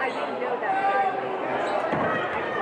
I didn't know that.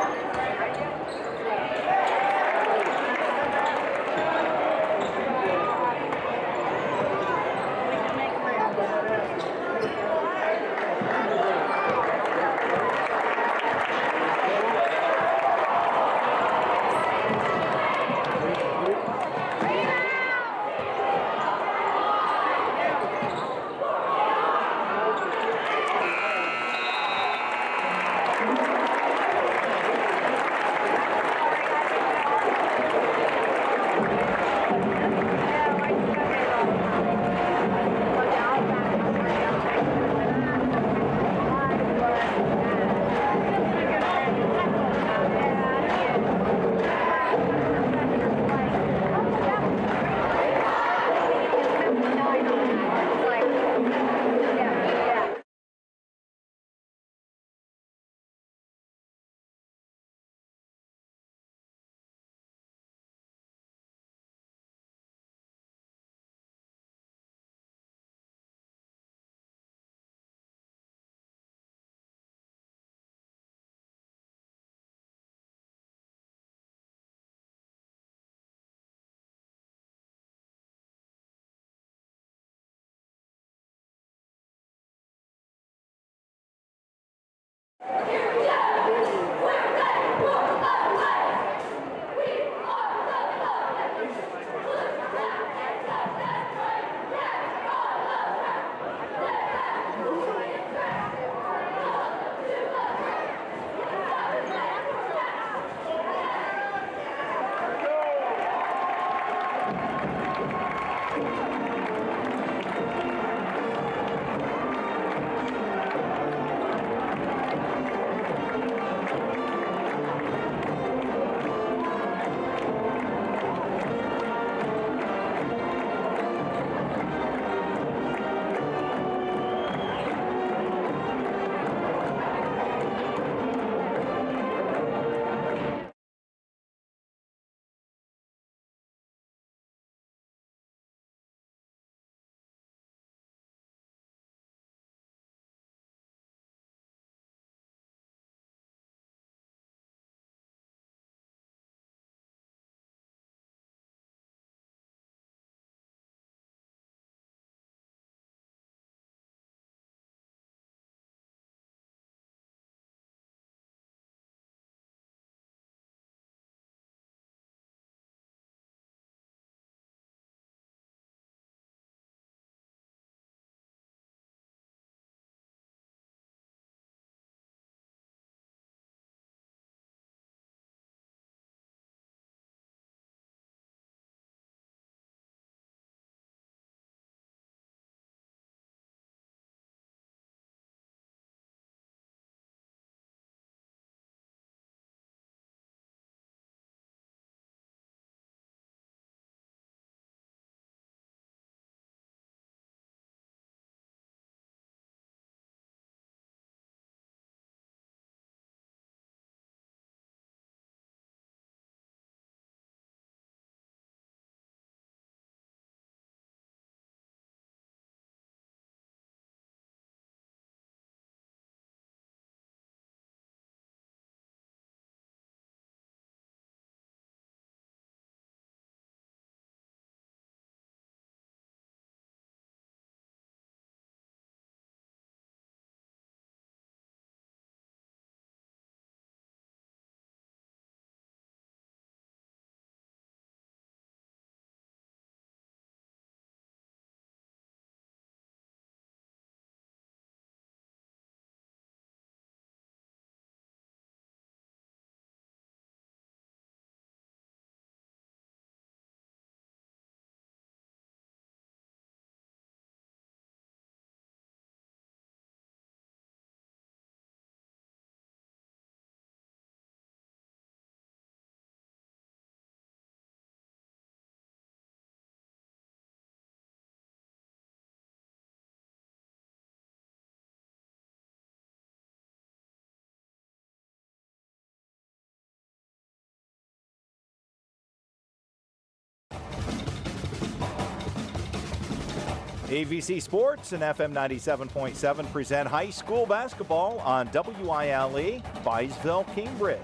AVC Sports and FM 97.7 present high school basketball on WILE, Byesville, Cambridge.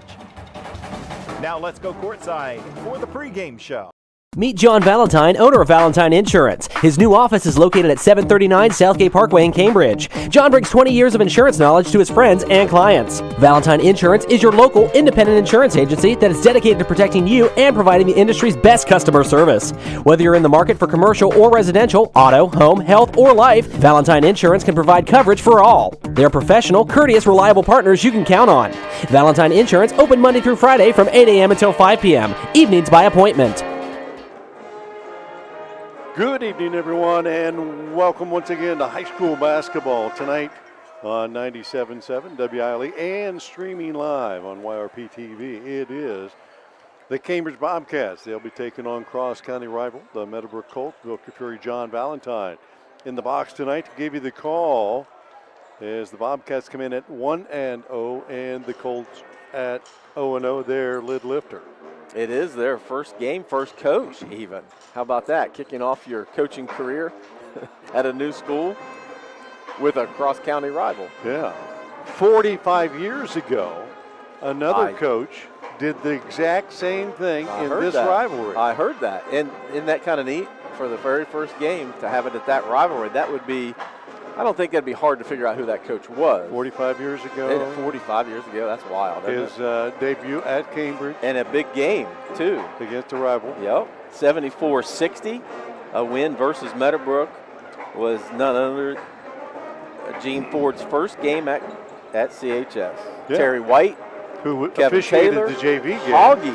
Now let's go courtside for the pregame show. Meet John Valentine, owner of Valentine Insurance. His new office is located at 739 Southgate Parkway in Cambridge. John brings 20 years of insurance knowledge to his friends and clients. Valentine Insurance is your local independent insurance agency that is dedicated to protecting you and providing the industry's best customer service. Whether you're in the market for commercial or residential, auto, home, health, or life, Valentine Insurance can provide coverage for all. They're professional, courteous, reliable partners you can count on. Valentine Insurance open Monday through Friday from 8 a.m. until 5 p.m. Evenings by appointment. Good evening, everyone, and welcome once again to high school basketball tonight on 97.7 WILE and streaming live on YRPtv. It is the Cambridge Bobcats. They'll be taking on cross-county rival, the Meadowbrook Colts. Bill Fury, John Valentine in the box tonight to give you the call as the Bobcats come in at 1-0 and the Colts at 0-0, their lid lifter. It is their first game, first coach even. How about that? Kicking off your coaching career at a new school with a cross-county rival. Yeah. 45 years ago, another coach did the exact same thing in this rivalry. I heard that. And isn't that kind of neat for the very first game to have it at that rivalry? That would be I don't think that'd be hard to figure out who that coach was. 45 years ago. 45 years ago, that's wild. His debut at Cambridge. And a big game, too. Against a rival. Yep, 74-60. A win versus Meadowbrook was none other Gene Ford's first game at CHS. Yeah. Terry White, who Kevin officiated Taylor, the JV game. Hoggy.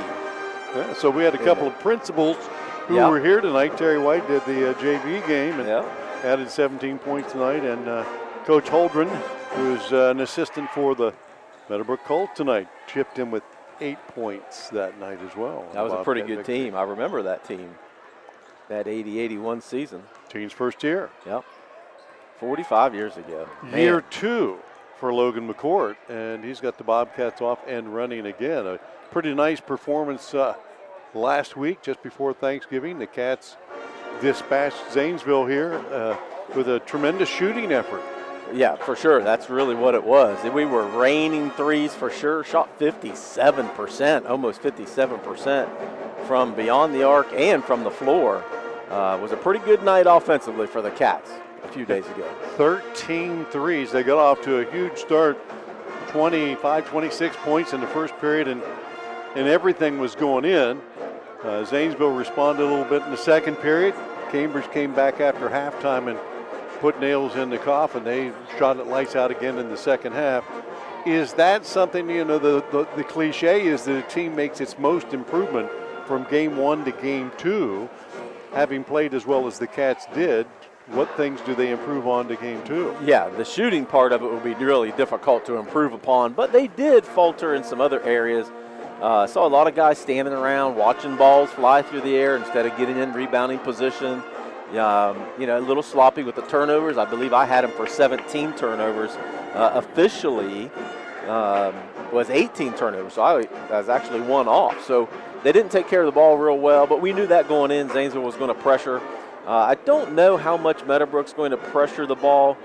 Yeah, so we had a couple of principals who were here tonight. Terry White did the JV game and added 17 points tonight. And Coach Holdren, who's an assistant for the Meadowbrook Colts tonight, chipped in with 8 points that night as well. That was a pretty good team. I remember that team, that 80-81 season. Team's first year. Yep, 45 years ago. Year 2 for Logan McCourt, and he's got the Bobcats off and running again. A pretty nice performance last week, just before Thanksgiving. The Cats dispatched Zanesville here with a tremendous shooting effort. Yeah, for sure. That's really what it was. We were raining threes for sure. Shot 57%, almost 57% from beyond the arc and from the floor. Was a pretty good night offensively for the Cats a few days ago. 13 threes. They got off to a huge start. 25, 26 points in the first period, and everything was going in. Zanesville responded a little bit in the second period. Cambridge came back after halftime and put nails in the coffin. They shot it lights out again in the second half. Is that something, you know, the cliche is that a team makes its most improvement from game 1 to game 2, having played as well as the Cats did? What things do they improve on to game 2? Yeah, the shooting part of it would be really difficult to improve upon, but they did falter in some other areas. Saw a lot of guys standing around watching balls fly through the air instead of getting in rebounding position. A little sloppy with the turnovers. I believe I had him for 17 turnovers. Officially was 18 turnovers, so I was actually one off. So they didn't take care of the ball real well, but we knew that going in. Zanesville was going to pressure. I don't know how much Meadowbrook's going to pressure the ball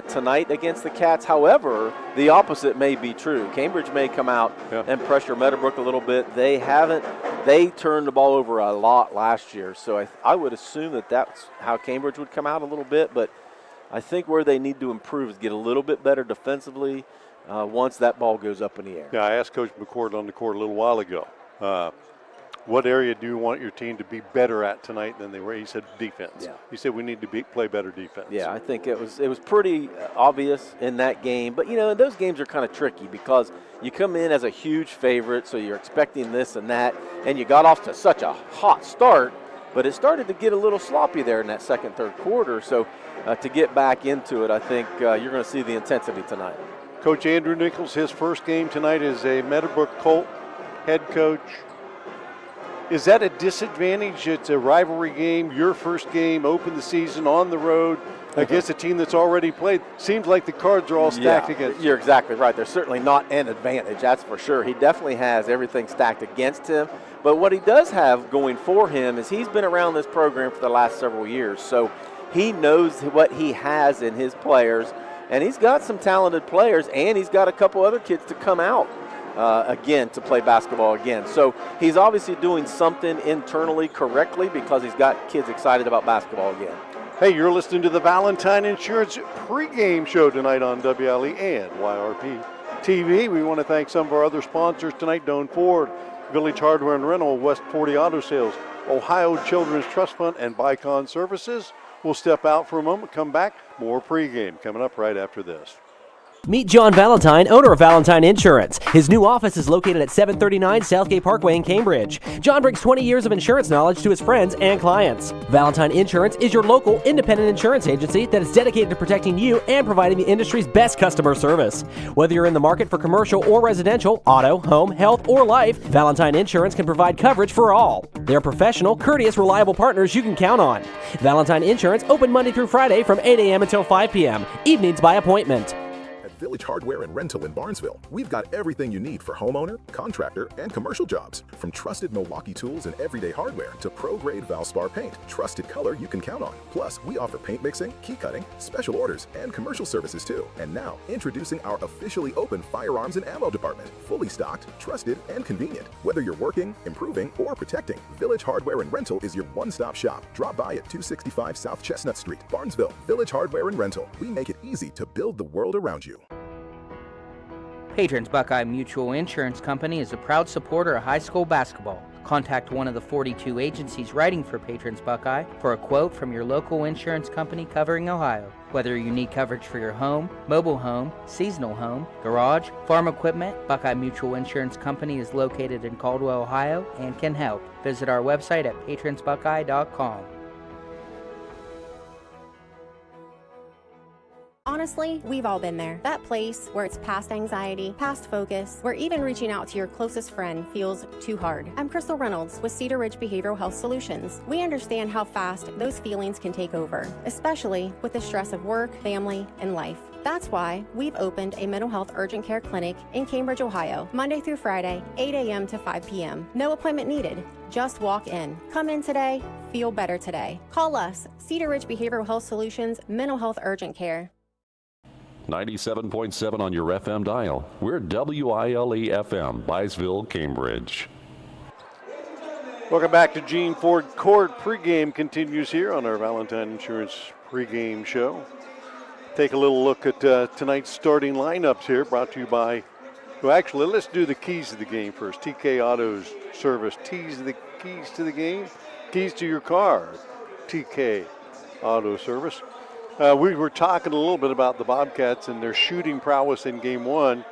tonight against the Cats. However, the opposite may be true. Cambridge may come out and pressure Meadowbrook a little bit. They turned the ball over a lot last year, so I would assume that's how Cambridge would come out a little bit, but I think where they need to improve is get a little bit better defensively once that ball goes up in the air. Yeah, I asked Coach McCourt on the court a little while ago, what area do you want your team to be better at tonight than they were? He said defense. Yeah. He said we need to play better defense. Yeah, I think it was pretty obvious in that game. But, those games are kind of tricky because you come in as a huge favorite, so you're expecting this and that, and you got off to such a hot start, but it started to get a little sloppy there in that second, third quarter. So to get back into it, I think you're going to see the intensity tonight. Coach Andrew Nichols, his first game tonight as a Meadowbrook Colt head coach. Is that a disadvantage? It's a rivalry game, your first game, open the season on the road against a team that's already played. Seems like the cards are all stacked against you. You're exactly right. There's certainly not an advantage, that's for sure. He definitely has everything stacked against him. But what he does have going for him is he's been around this program for the last several years. So he knows what he has in his players. And he's got some talented players, and he's got a couple other kids to come out again to play basketball again. So he's obviously doing something internally correctly because he's got kids excited about basketball again. Hey, you're listening to the Valentine Insurance pregame show tonight on WILE and YRPtv. We want to thank some of our other sponsors tonight: Doan Ford, Village Hardware and Rental, West 40 Auto Sales, Ohio Children's Trust Fund, and Bicon Services. We'll step out for a moment, come back. More pregame coming up right after this. Meet John Valentine, owner of Valentine Insurance. His new office is located at 739 Southgate Parkway in Cambridge. John brings 20 years of insurance knowledge to his friends and clients. Valentine Insurance is your local independent insurance agency that is dedicated to protecting you and providing the industry's best customer service. Whether you're in the market for commercial or residential, auto, home, health, or life, Valentine Insurance can provide coverage for all. They're professional, courteous, reliable partners you can count on. Valentine Insurance open Monday through Friday from 8 a.m. until 5 p.m. Evenings by appointment. Village Hardware and Rental in Barnesville. We've got everything you need for homeowner, contractor, and commercial jobs. From trusted Milwaukee tools and everyday hardware to pro-grade Valspar paint, trusted color you can count on. Plus, we offer paint mixing, key cutting, special orders, and commercial services too. And now, introducing our officially open firearms and ammo department. Fully stocked, trusted, and convenient. Whether you're working, improving, or protecting, Village Hardware and Rental is your one-stop shop. Drop by at 265 South Chestnut Street, Barnesville. Village Hardware and Rental. We make it easy to build the world around you. Patrons Buckeye Mutual Insurance Company is a proud supporter of high school basketball. Contact one of the 42 agencies writing for Patrons Buckeye for a quote from your local insurance company covering Ohio. Whether you need coverage for your home, mobile home, seasonal home, garage, farm equipment, Buckeye Mutual Insurance Company is located in Caldwell, Ohio, and can help. Visit our website at patronsbuckeye.com. Honestly, we've all been there. That place where it's past anxiety, past focus, where even reaching out to your closest friend feels too hard. I'm Crystal Reynolds with Cedar Ridge Behavioral Health Solutions. We understand how fast those feelings can take over, especially with the stress of work, family, and life. That's why we've opened a mental health urgent care clinic in Cambridge, Ohio, Monday through Friday, 8 a.m. to 5 p.m. No appointment needed. Just walk in. Come in today, feel better today. Call us, Cedar Ridge Behavioral Health Solutions, Mental Health Urgent Care. 97.7 on your FM dial. We're WILE FM, Byesville, Cambridge. Welcome back to Gene Ford Court. Pregame continues here on our Valentine Insurance pregame show. Take a little look at tonight's starting lineups here, brought to you by, well, actually, let's do the keys to the game first. TK Autos Service. Keys to the game, keys to your car. TK Auto Service. We were talking a little bit about the Bobcats and their shooting prowess in game one,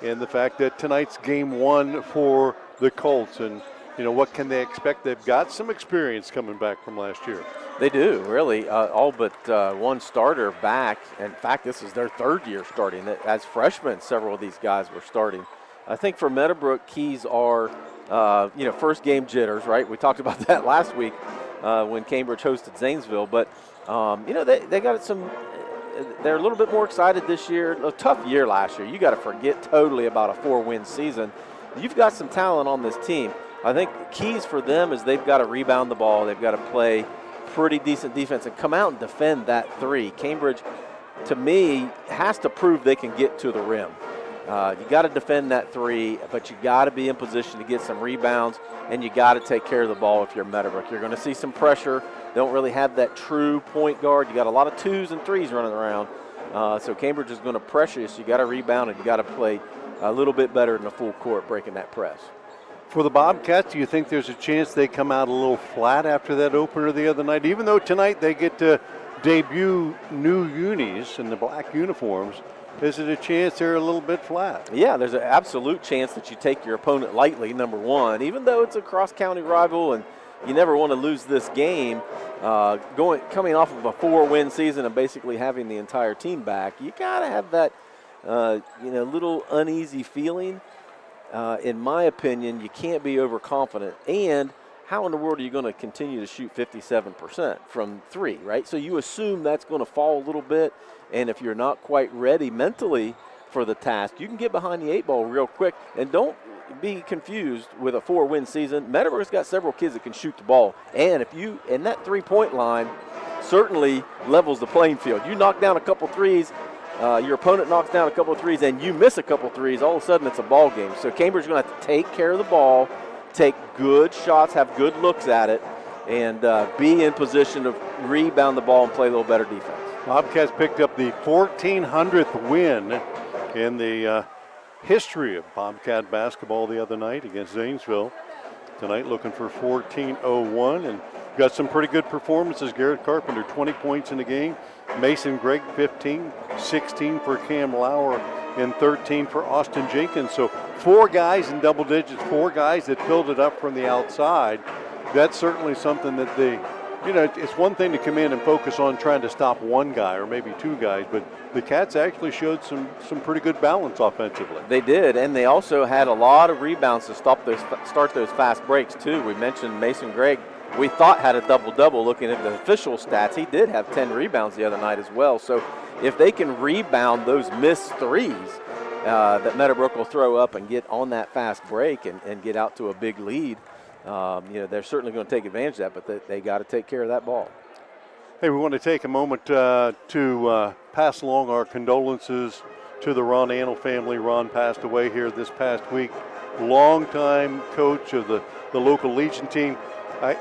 and the fact that tonight's game one for the Colts. And, you know, what can they expect? They've got some experience coming back from last year. They do, really. All but one starter back. In fact, this is their third year starting. As freshmen, several of these guys were starting. I think for Meadowbrook, keys are, first game jitters, right? We talked about that last week when Cambridge hosted Zanesville. But, they got some – they're a little bit more excited this year. A tough year last year. You got to forget totally about a 4-win season. You've got some talent on this team. I think keys for them is they've got to rebound the ball. They've got to play pretty decent defense and come out and defend that three. Cambridge, to me, has to prove they can get to the rim. You got to defend that three, but you got to be in position to get some rebounds, and you got to take care of the ball if you're Meadowbrook. You're going to see some pressure. They don't really have that true point guard. You got a lot of 2s and 3s running around. So Cambridge is going to pressure you, so you got to rebound, and you got to play a little bit better in the full court breaking that press. For the Bobcats, do you think there's a chance they come out a little flat after that opener the other night? Even though tonight they get to debut new unis in the black uniforms, is it a chance they're a little bit flat? Yeah, there's an absolute chance that you take your opponent lightly, number one, even though it's a cross-county rival and you never want to lose this game. Coming off of a 4-win season and basically having the entire team back, you got to have that little uneasy feeling. In my opinion, you can't be overconfident. And how in the world are you going to continue to shoot 57% from 3, right? So you assume that's going to fall a little bit. And if you're not quite ready mentally for the task, you can get behind the 8 ball real quick. And don't be confused with a 4-win season. Meadowbrook's got several kids that can shoot the ball. And and that 3-point line certainly levels the playing field. You knock down a couple threes, your opponent knocks down a couple of threes, and you miss a couple of threes, all of a sudden it's a ball game. So Cambridge is going to have to take care of the ball, take good shots, have good looks at it, and be in position to rebound the ball and play a little better defense. Bobcats picked up the 1,400th win in the history of Bobcat basketball the other night against Zanesville. Tonight looking for 14-01, and got some pretty good performances. Garrett Carpenter, 20 points in the game. Mason Gregg, 15, 16 for Cam Lauer, and 13 for Austin Jenkins. So 4 guys in double digits, 4 guys that filled it up from the outside. That's certainly something that it's one thing to come in and focus on trying to stop one guy or maybe 2 guys, but the Cats actually showed some pretty good balance offensively. They did, and they also had a lot of rebounds to start those fast breaks too. We mentioned Mason Gregg we thought had a double-double. Looking at the official stats, he did have 10 rebounds the other night as well. So if they can rebound those missed threes that Meadowbrook will throw up and get on that fast break and get out to a big lead, they're certainly going to take advantage of that, but they got to take care of that ball. Hey, we want to take a moment to pass along our condolences to the Ron Annell family. Ron passed away here this past week. Longtime coach of the local Legion team.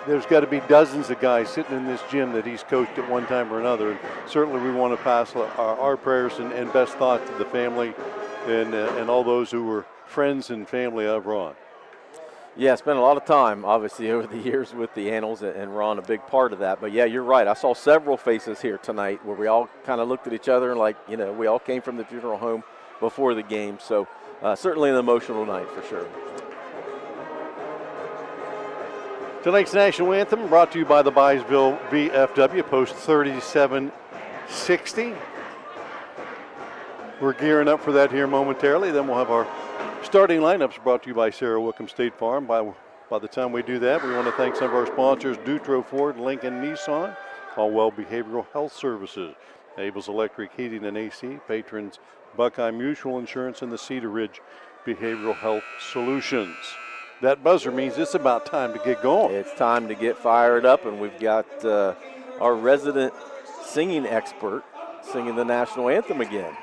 There's got to be dozens of guys sitting in this gym that he's coached at one time or another. And certainly we want to pass our prayers and best thoughts to the family and all those who were friends and family of Ron. Yeah, spent a lot of time, obviously, over the years with the Annals, and Ron a big part of that. But, yeah, you're right. I saw several faces here tonight where we all kind of looked at each other and we all came from the funeral home before the game. So certainly an emotional night for sure. Tonight's national anthem brought to you by the Byesville VFW, post 3760. We're gearing up for that here momentarily. Then we'll have our starting lineups brought to you by Sarah Wickham State Farm. By the time we do that, we want to thank some of our sponsors, Dutro Ford, Lincoln Nissan, Allwell Behavioral Health Services, Abel's Electric Heating and AC, patrons Buckeye Mutual Insurance, and the Cedar Ridge Behavioral Health Solutions. That buzzer means it's about time to get going. It's time to get fired up, and we've got our resident singing expert singing the national anthem again.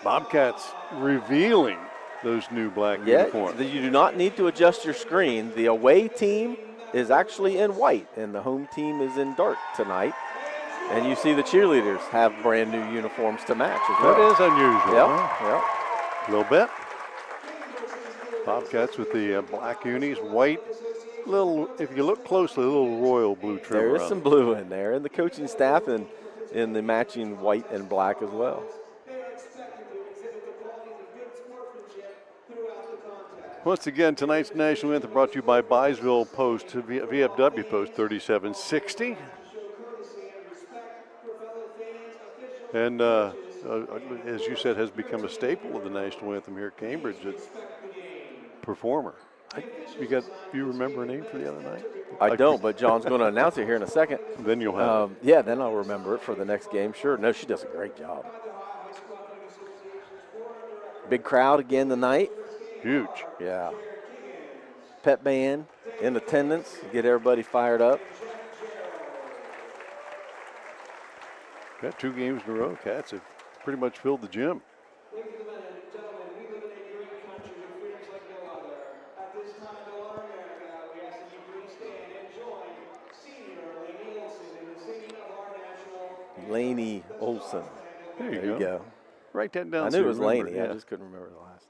Bobcats revealing those new black uniforms. You do not need to adjust your screen. The away team is actually in white, and the home team is in dark tonight. And you see the cheerleaders have brand new uniforms to match as well. That is unusual. Yep, huh? yep. A little bit. Bobcats with the black unis, white, little, if you look closely, a little royal blue trim. There is some blue in there, and the coaching staff in the matching white and black as well. Once again, tonight's national anthem brought to you by Byesville Post, VFW Post 3760. And as you said, has become a staple of the national anthem here at Cambridge. It's performer. You remember a name for the other night? I don't, but John's going to announce it here in a second. Then you'll have it. Yeah, then I'll remember it for the next game. Sure. No, she does a great job. Big crowd again tonight. Huge. Yeah. Pep band in attendance, get everybody fired up. Got 2 games in a row. Cats have pretty much filled the gym. Laney Olson. There you go. Write that down. I knew it was Laney. Yeah. I just couldn't remember the last.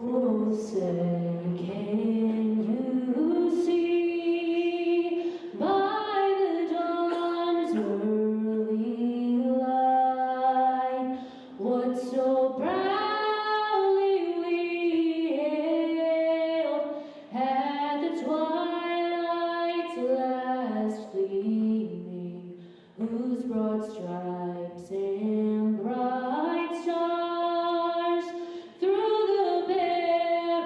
Olson, can you see by the dawn's early light what so proudly we hailed at the twilight's last gleaming, whose broad stripes and bright stars through the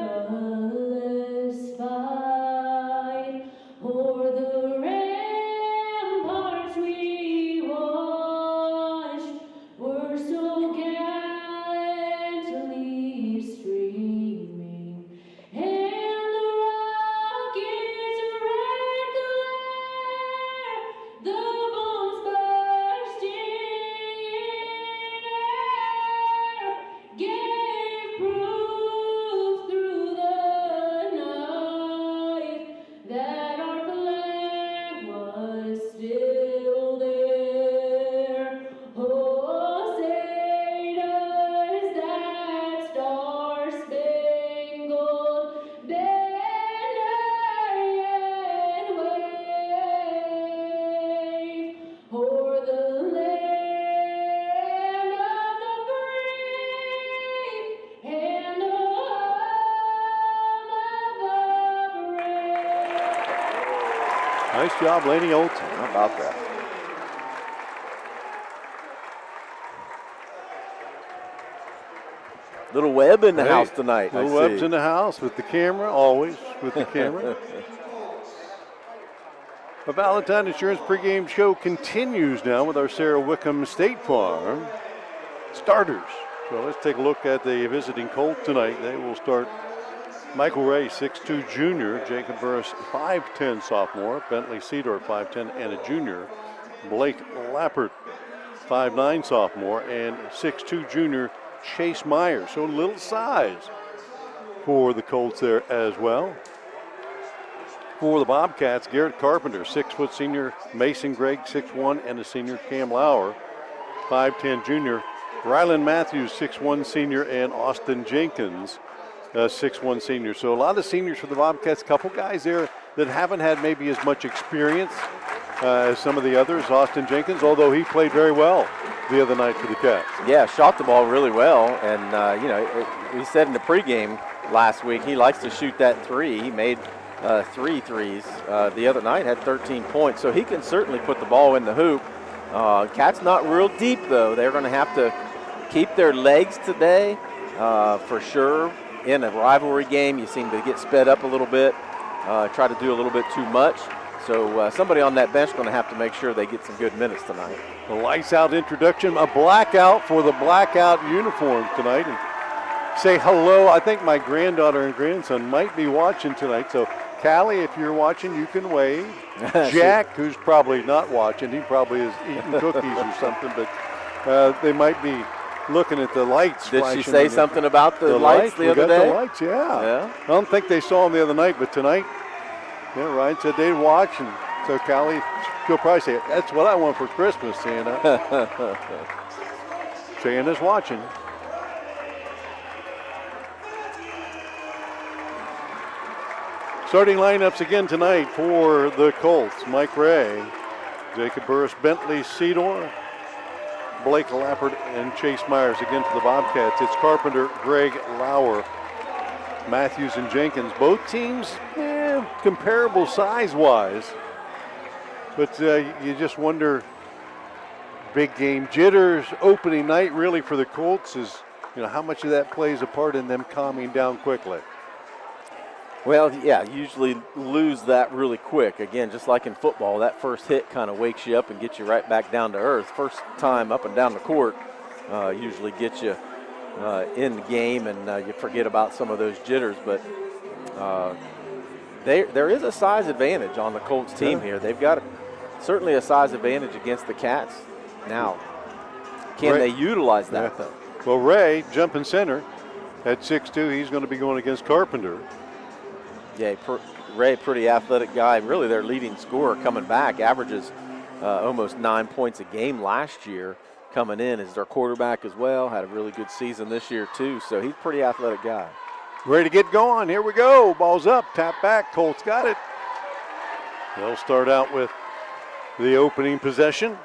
perilous fight o'er the ramparts we watched were so gallantly streaming, and the rocket's red glare, the bombs bursting in air, gave proof through the night that our flag was still there. Oh, say does that star-spangled banner yet wave o'er the land of the brave and the home of the brave. Nice job, Laney Olson. How about that? Little Webb in the house tonight. Little Webb's in the house with the camera, always with the camera. The Valentine Insurance pregame show continues now with our Sarah Wickham State Farm starters. So let's take a look at the visiting Colts tonight. They will start Michael Ray, 6'2 junior, Jacob Burris, 5'10 sophomore, Bentley Cedar, 5'10 and a junior, Blake Lappert, 5'9 sophomore, and 6'2 junior Chase Myers. So a little size for the Colts there as well. For the Bobcats, Garrett Carpenter, 6' senior, Mason Gregg, 6'1 and a senior, Cam Lauer, 5'10 junior, Rylan Matthews, 6'1 senior, and Austin Jenkins, 6'1 senior. So a lot of seniors for the Bobcats. Couple guys there that haven't had maybe as much experience as some of the others. Austin Jenkins, although he played very well the other night for the Cats. Yeah, shot the ball really well. And, we said in the pregame last week he likes to shoot that three. He made 3 threes the other night, had 13 points. So he can certainly put the ball in the hoop. Cats not real deep, though. They're going to have to keep their legs today for sure. In a rivalry game, you seem to get sped up a little bit, try to do a little bit too much. So somebody on that bench is going to have to make sure they get some good minutes tonight. A lights out introduction, a blackout for the blackout uniform tonight. And say hello. I think my granddaughter and grandson might be watching tonight. So Callie, if you're watching, you can wave. Jack, who's probably not watching, he probably is eating cookies or something, but they might be looking at the lights. Did she say something about the lights the other day? The lights, yeah. I don't think they saw them the other night, but tonight, yeah, Ryan said they'd watch, and so Callie, she'll probably say, that's what I want for Christmas, Santa. Santa's watching. Starting lineups again tonight for the Colts. Mike Ray, Jacob Burris, Bentley Cedar, Blake Lappert, and Chase Myers. Again for the Bobcats, it's Carpenter, Gregg, Lauer, Matthews, and Jenkins. Both teams comparable size-wise, but you just wonder, big game jitters, opening night really for the Colts is, how much of that plays a part in them calming down quickly. Well, yeah, usually lose that really quick. Again, just like in football, that first hit kind of wakes you up and gets you right back down to earth. First time up and down the court usually gets you in the game, and you forget about some of those jitters. But there is a size advantage on the Colts team here. They've got certainly a size advantage against the Cats. Now, can they utilize that, though? Well, Ray, jumping center at 6'2", he's going to be going against Carpenter. Yeah, Ray, pretty athletic guy. Really their leading scorer coming back, averages almost 9 points a game last year. Coming in as their quarterback as well. Had a really good season this year too, so he's a pretty athletic guy. Ready to get going. Here we go. Ball's up, tap back. Colts got it. They'll start out with the opening possession.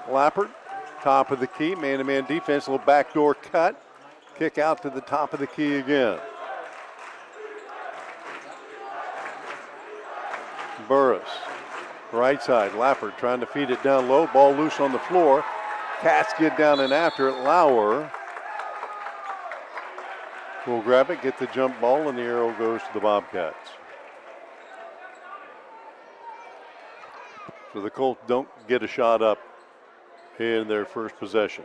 Lappert, top of the key, man-to-man defense, a little backdoor cut. Kick out to the top of the key again. Burris, right side, Lappert trying to feed it down low, ball loose on the floor. Cats get down and after it. Lauer will grab it, get the jump ball, and the arrow goes to the Bobcats. So the Colts don't get a shot up in their first possession.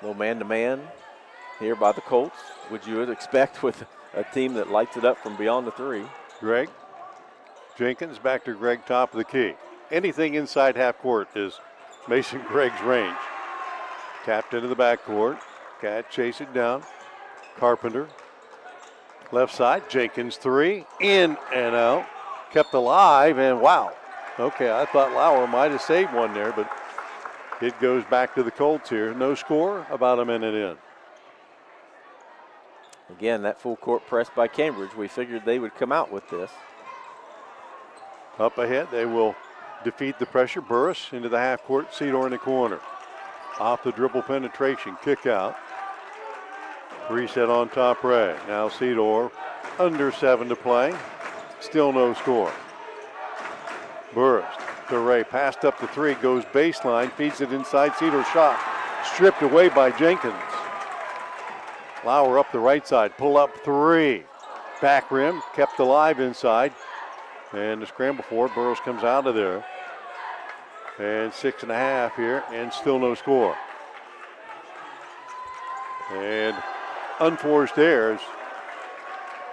Little man-to-man here by the Colts, which you would expect with a team that lights it up from beyond the three. Gregg, Jenkins back to Gregg, top of the key. Anything inside half court is Mason Gregg's range. Tapped into the backcourt. Cat chase it down. Carpenter, left side, Jenkins three, in and out. Kept alive, and wow. Okay, I thought Lauer might have saved one there, but it goes back to the Colts here. No score, about a minute in. Again, that full court press by Cambridge. We figured they would come out with this. Up ahead, they will defeat the pressure. Burris into the half court, Cedar in the corner. Off the dribble penetration, kick out. Reset on top, Ray. Now Cedar, under 7 to play. Still no score. Burris to Ray, passed up the three, goes baseline, feeds it inside. Cedar shot, stripped away by Jenkins. Lauer up the right side, pull up three. Back rim, kept alive inside. And the scramble for it, Burrows comes out of there. And 6.5 here, and still no score. And unforced errors.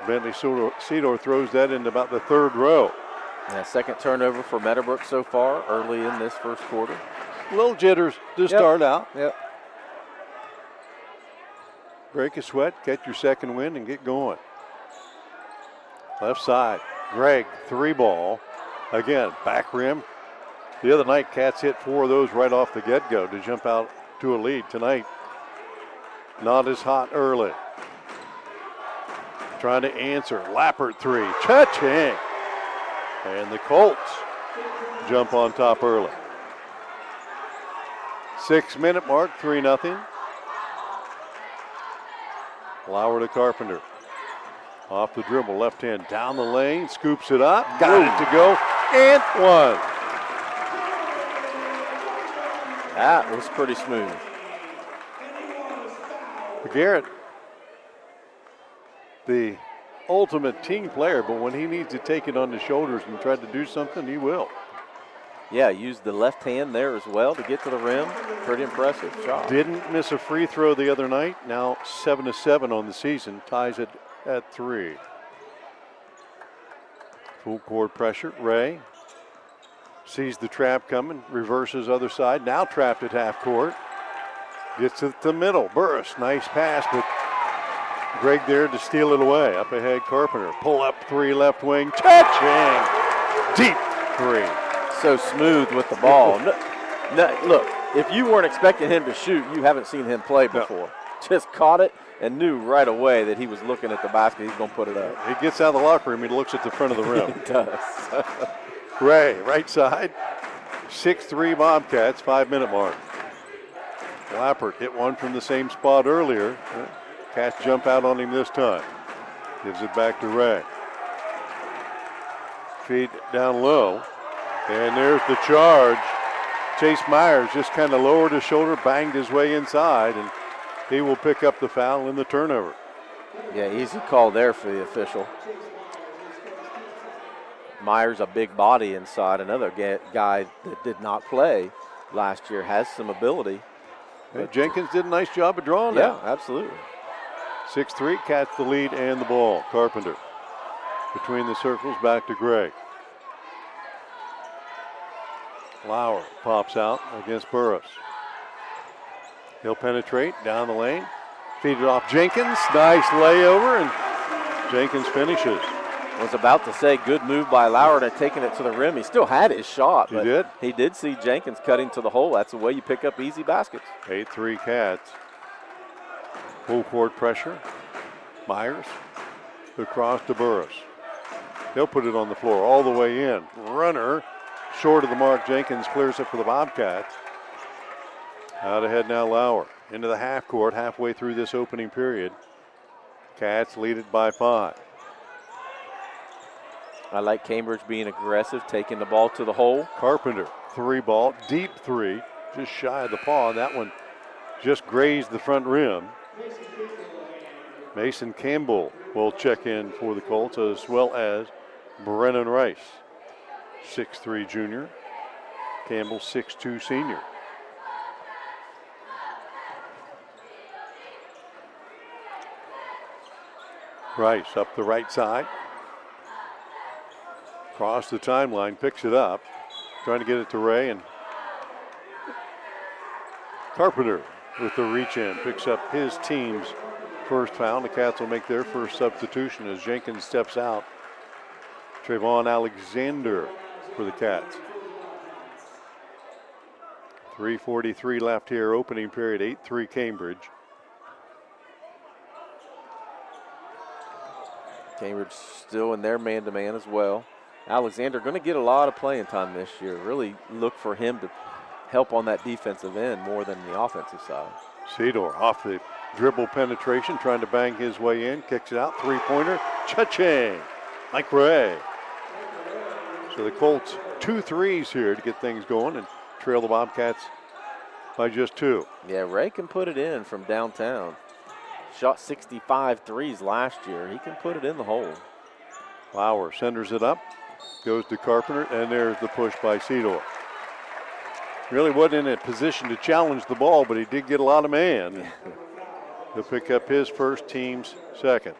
Bentley Cedar throws that into about the third row. Yeah, second turnover for Meadowbrook so far early in this first quarter. Little jitters to start out. Yep. Break a sweat, catch your second wind, and get going. Left side, Gregg, three ball. Again, back rim. The other night, Cats hit 4 of those right off the get-go to jump out to a lead. Tonight, not as hot early. Trying to answer, Lappert three, cha-ching. And the Colts jump on top early. 6-minute mark, 3-0. Lauer to Carpenter. Off the dribble, left hand down the lane, scoops it up, got it to go, and one. That was pretty smooth. Garrett, the ultimate team player, but when he needs to take it on his shoulders and try to do something, he will. Yeah, used the left hand there as well to get to the rim. Pretty impressive shot. Didn't miss a free throw the other night. Now 7-7 on the season, ties it at 3. Full court pressure. Ray sees the trap coming, reverses other side. Now trapped at half court. Gets it to the middle. Burris, nice pass, but Gregg there to steal it away. Up ahead, Carpenter. Pull up three, left wing. Touching. Deep three. So smooth with the ball. Look, if you weren't expecting him to shoot, you haven't seen him play before. No. Just caught it and knew right away that he was looking at the basket. He's going to put it up. He gets out of the locker room. He looks at the front of the rim. He does. Ray, right side. 6-3 Bobcats, 5-minute mark. Lappert hit one from the same spot earlier. Cats jump out on him this time. Gives it back to Ray. Feed down low. And there's the charge. Chase Myers just kind of lowered his shoulder, banged his way inside, and he will pick up the foul in the turnover. Yeah, easy call there for the official. Myers, a big body inside. Another guy that did not play last year, has some ability. Hey, Jenkins did a nice job of drawing that. Yeah, absolutely. 6-3, Cats the lead and the ball. Carpenter between the circles, back to Gregg. Lauer pops out against Burris. He'll penetrate down the lane. Feed it off Jenkins. Nice layover, and Jenkins finishes. Was about to say good move by Lauer to taking it to the rim. He still had his shot. He did. He did see Jenkins cutting to the hole. That's the way you pick up easy baskets. 8-3 Cats. Full court pressure. Myers across to Burris. He'll put it on the floor all the way in. Runner short of the mark. Jenkins clears it for the Bobcats. Out ahead now Lauer. Into the half court halfway through this opening period. Cats lead it by 5. I like Cambridge being aggressive, taking the ball to the hole. Carpenter, three ball, deep three, just shy of the paw. That one just grazed the front rim. Mason Campbell will check in for the Colts, as well as Brennan Rice, 6'3" junior. Campbell, 6'2" senior. Rice up the right side. Across the timeline, picks it up. Trying to get it to Ray, and Carpenter with the reach in picks up his team's first foul. The Cats will make their first substitution as Jenkins steps out. Trayvon Alexander for the Cats. 3:43 left here, opening period, 8-3 Cambridge. Cambridge still in their man-to-man as well. Alexander going to get a lot of playing time this year. Really look for him to help on that defensive end more than the offensive side. Cedar off the dribble penetration, trying to bang his way in, kicks it out, three-pointer, cha-ching, Mike Ray. So the Colts 2 threes here to get things going and trail the Bobcats by just 2. Yeah, Ray can put it in from downtown. shot 65 threes last year. He can put it in the hole. Lauer centers it up, goes to Carpenter, and there's the push by Cedar. Really wasn't in a position to challenge the ball, but he did get a lot of man. He'll pick up his first, team's second.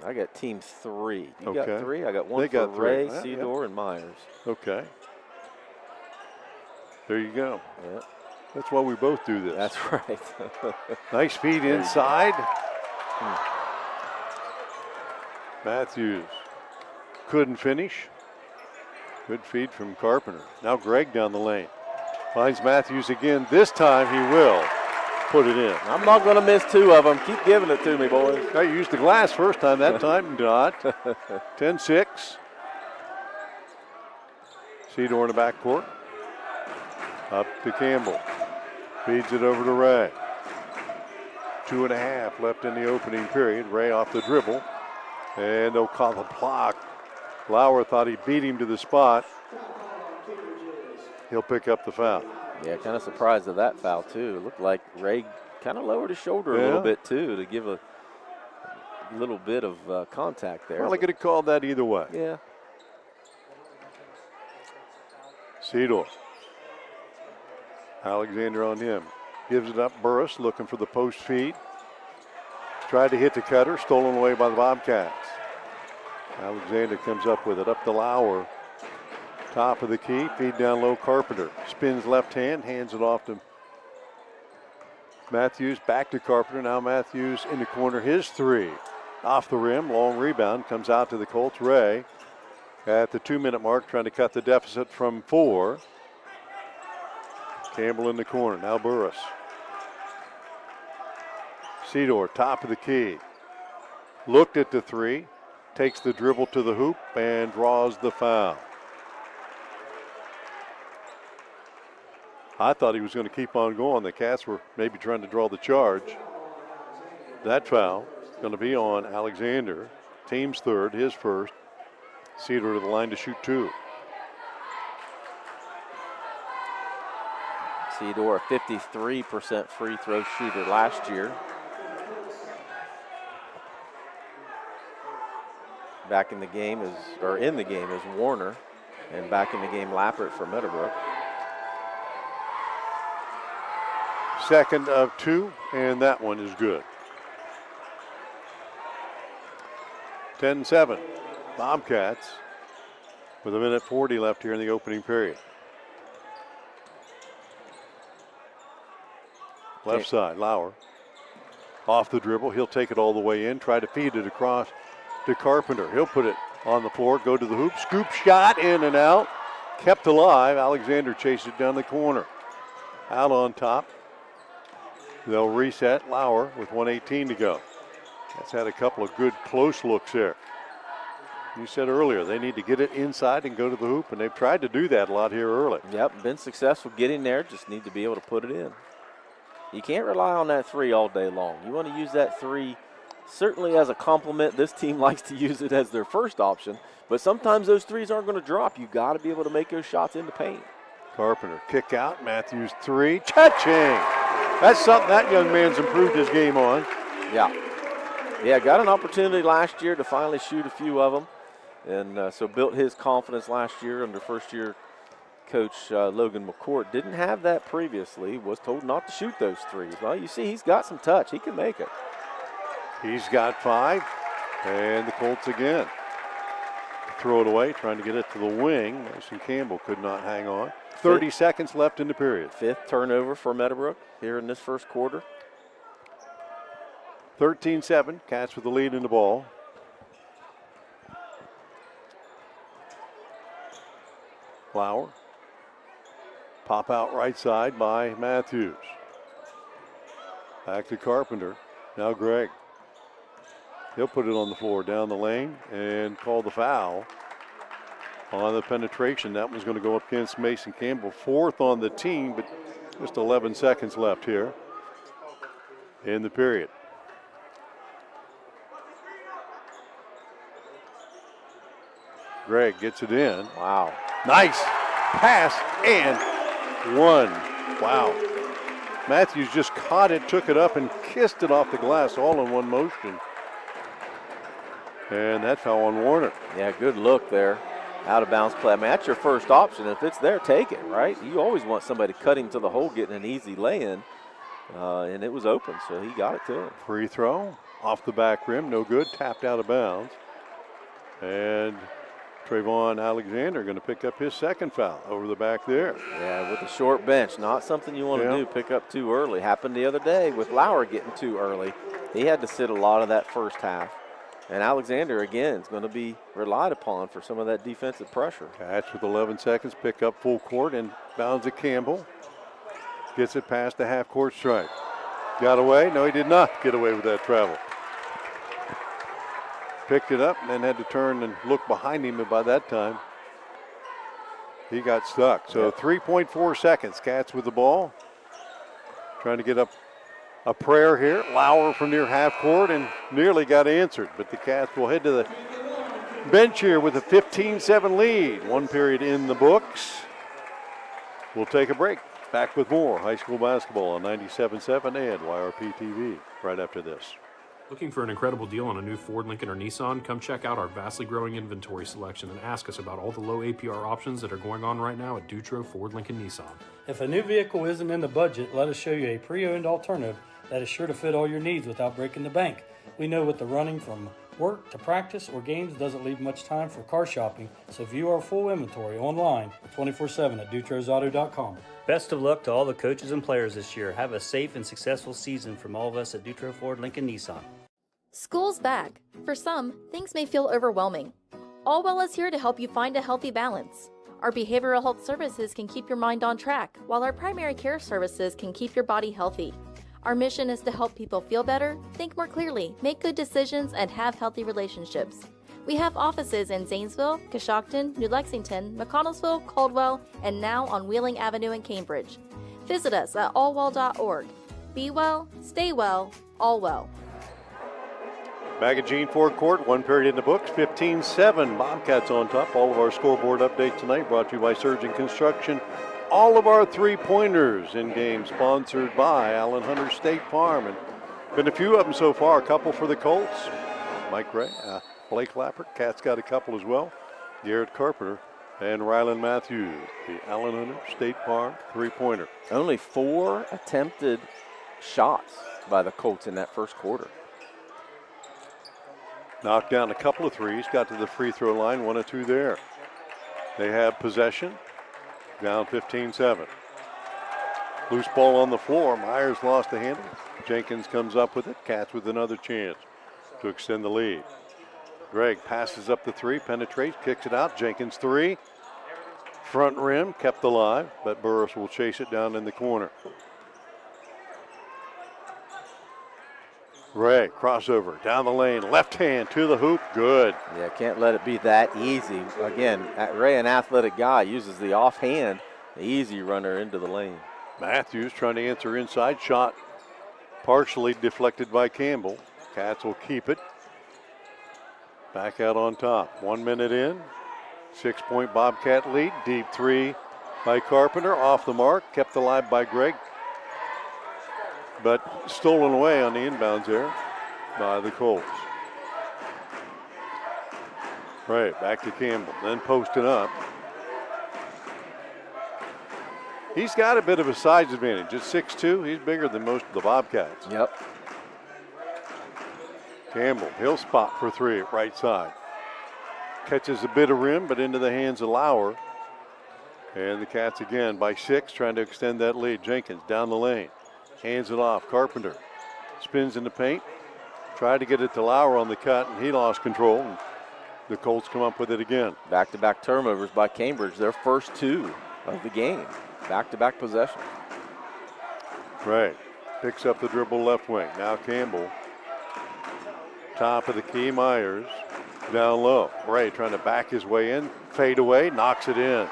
I got team 3. You Okay. got 3? I got one They for got 3. Ray, Yeah, Cedar, and Myers. Okay. There you go. Yeah. That's why we both do this. That's right. Nice feed inside. Matthews couldn't finish. Good feed from Carpenter. Now Gregg down the lane. Finds Matthews again. This time he will put it in. I'm not going to miss 2 of them. Keep giving it to me, boys. I used the glass first time. That time not. 10-6. Cedar in the backcourt. Up to Campbell. Feeds it over to Ray. 2.5 left in the opening period. Ray off the dribble. And they'll call the block. Lauer thought he beat him to the spot. He'll pick up the foul. Yeah, kind of surprised at that foul, too. It looked like Ray kind of lowered his shoulder a little bit, too, to give a little bit of contact there. Probably could have called that either way. Yeah. Cedar. Alexander on him. Gives it up. Burris looking for the post feed. Tried to hit the cutter. Stolen away by the Bobcats. Alexander comes up with it. Up to Lauer. Top of the key. Feed down low. Carpenter. Spins left hand. Hands it off to Matthews. Back to Carpenter. Now Matthews in the corner. His 3. Off the rim. Long rebound. Comes out to the Colts. Ray at the 2-minute mark trying to cut the deficit from 4. Campbell in the corner. Now Burris. Cedar, top of the key. Looked at the 3. Takes the dribble to the hoop and draws the foul. I thought he was going to keep on going. The Cats were maybe trying to draw the charge. That foul is going to be on Alexander. Team's 3rd, his 1st. Cedar to the line to shoot 2. Cedar, a 53% free throw shooter last year. Back in the game is Warner, and back in the game Lappert for Meadowbrook. 2nd of 2, and that one is good. 10-7. Bobcats with 1:40 left here in the opening period. Left side, Lauer. Off the dribble, he'll take it all the way in, try to feed it across to Carpenter. He'll put it on the floor, go to the hoop, scoop shot, in and out. Kept alive, Alexander chased it down the corner. Out on top. They'll reset. Lauer with 1:18 to go. That's had a couple of good close looks there. You said earlier they need to get it inside and go to the hoop, and they've tried to do that a lot here early. Yep, been successful getting there, just need to be able to put it in. You can't rely on that 3 all day long. You want to use that 3 certainly as a compliment. This team likes to use it as their first option, but sometimes those 3s aren't going to drop. You got to be able to make those shots in the paint. Carpenter, kick out, Matthews 3, cha-ching! That's something that young man's improved his game on. Yeah, got an opportunity last year to finally shoot a few of them, and so built his confidence last year under first-year coach Logan McCourt. Didn't have that previously, was told not to shoot those 3s. Well, you see he's got some touch. He can make it. He's got 5, and the Colts again. Throw it away, trying to get it to the wing. Mason Campbell could not hang on. 30 seconds left in the period. 5th turnover for Meadowbrook here in this first quarter. 13-7, Cats with the lead in the ball. Lauer. Pop out right side by Matthews. Back to Carpenter. Now Gregg. He'll put it on the floor down the lane and call the foul on the penetration. That one's going to go up against Mason Campbell. 4th on the team, but just 11 seconds left here in the period. Gregg gets it in. Wow. Nice pass and 1. Wow. Matthews just caught it, took it up, and kissed it off the glass all in one motion. And that fell on Warner. Yeah, good look there. Out of bounds play. I mean, that's your first option. If it's there, take it, right? You always want somebody cutting to the hole, getting an easy lay-in. And it was open, so he got it to him. Free throw off the back rim, no good, tapped out of bounds. And Trayvon Alexander going to pick up his second foul over the back there. Yeah, with a short bench, not something you want to do, pick up too early. Happened the other day with Lauer getting too early. He had to sit a lot of that first half. And Alexander, again, is going to be relied upon for some of that defensive pressure. Catch with 11 seconds, pick up full court and bounds at Campbell. Gets it past the half-court stripe. Got away? No, he did not get away with that travel. Picked it up and then had to turn and look behind him, and by that time, he got stuck. So 3.4 seconds. Cats with the ball. Trying to get up a prayer here. Lauer from near half court and nearly got answered. But the Cats will head to the bench here with a 15-7 lead. One period in the books. We'll take a break. Back with more high school basketball on 97.7 and YRPtv right after this. Looking for an incredible deal on a new Ford, Lincoln, or Nissan? Come check out our vastly growing inventory selection and ask us about all the low APR options that are going on right now at Dutro Ford, Lincoln, Nissan. If a new vehicle isn't in the budget, let us show you a pre-owned alternative that is sure to fit all your needs without breaking the bank. We know with the running from work to practice or games doesn't leave much time for car shopping, so view our full inventory online 24/7 at dutrosauto.com. Best of luck to all the coaches and players this year. Have a safe and successful season from all of us at Dutro Ford, Lincoln, Nissan. School's back. For some, things may feel overwhelming. Allwell is here to help you find a healthy balance. Our behavioral health services can keep your mind on track, while our primary care services can keep your body healthy. Our mission is to help people feel better, think more clearly, make good decisions, and have healthy relationships. We have offices in Zanesville, Coshocton, New Lexington, McConnellsville, Caldwell, and now on Wheeling Avenue in Cambridge. Visit us at allwell.org. Be well, stay well, all well. Back at Gene Ford Court, one period in the books, 15-7. Bobcats on top. All of our scoreboard updates tonight brought to you by Surgeon Construction. All of our three-pointers in game sponsored by Allen Hunter State Farm. And been a few of them so far. A couple for the Colts. Mike Ray, Blake Lappert. Cats got a couple as well. Garrett Carpenter and Rylan Matthews. The Allen Hunter State Farm three-pointer. Only 4 attempted shots by the Colts in that first quarter. Knocked down a couple of threes. Got to the free throw line. 1 or 2 there. They have possession. Down 15-7. Loose ball on the floor. Myers lost the handle. Jenkins comes up with it. Cats with another chance to extend the lead. Gregg passes up the 3, penetrates, kicks it out. Jenkins 3. Front rim, kept alive, but Burris will chase it down in the corner. Ray, crossover, down the lane, left hand to the hoop, good. Yeah, can't let it be that easy. Again, Ray, an athletic guy, uses the offhand, the easy runner into the lane. Matthews trying to answer inside, shot partially deflected by Campbell. Cats will keep it. Back out on top, 1 minute in. 6-point Bobcat lead, deep 3 by Carpenter, off the mark, kept alive by Gregg. But stolen away on the inbounds there by the Colts. Right, back to Campbell, then posting up. He's got a bit of a size advantage. At 6'2", he's bigger than most of the Bobcats. Yep. Campbell, he'll spot for 3 at right side. Catches a bit of rim, but into the hands of Lauer. And the Cats again by 6, trying to extend that lead. Jenkins down the lane. Hands it off. Carpenter spins in the paint. Tried to get it to Lauer on the cut, and he lost control. And the Colts come up with it again. Back-to-back turnovers by Cambridge. Their first 2 of the game. Back-to-back possessions. Right. Picks up the dribble left wing. Now Campbell. Top of the key. Myers down low. Ray trying to back his way in. Fade away. Knocks it in.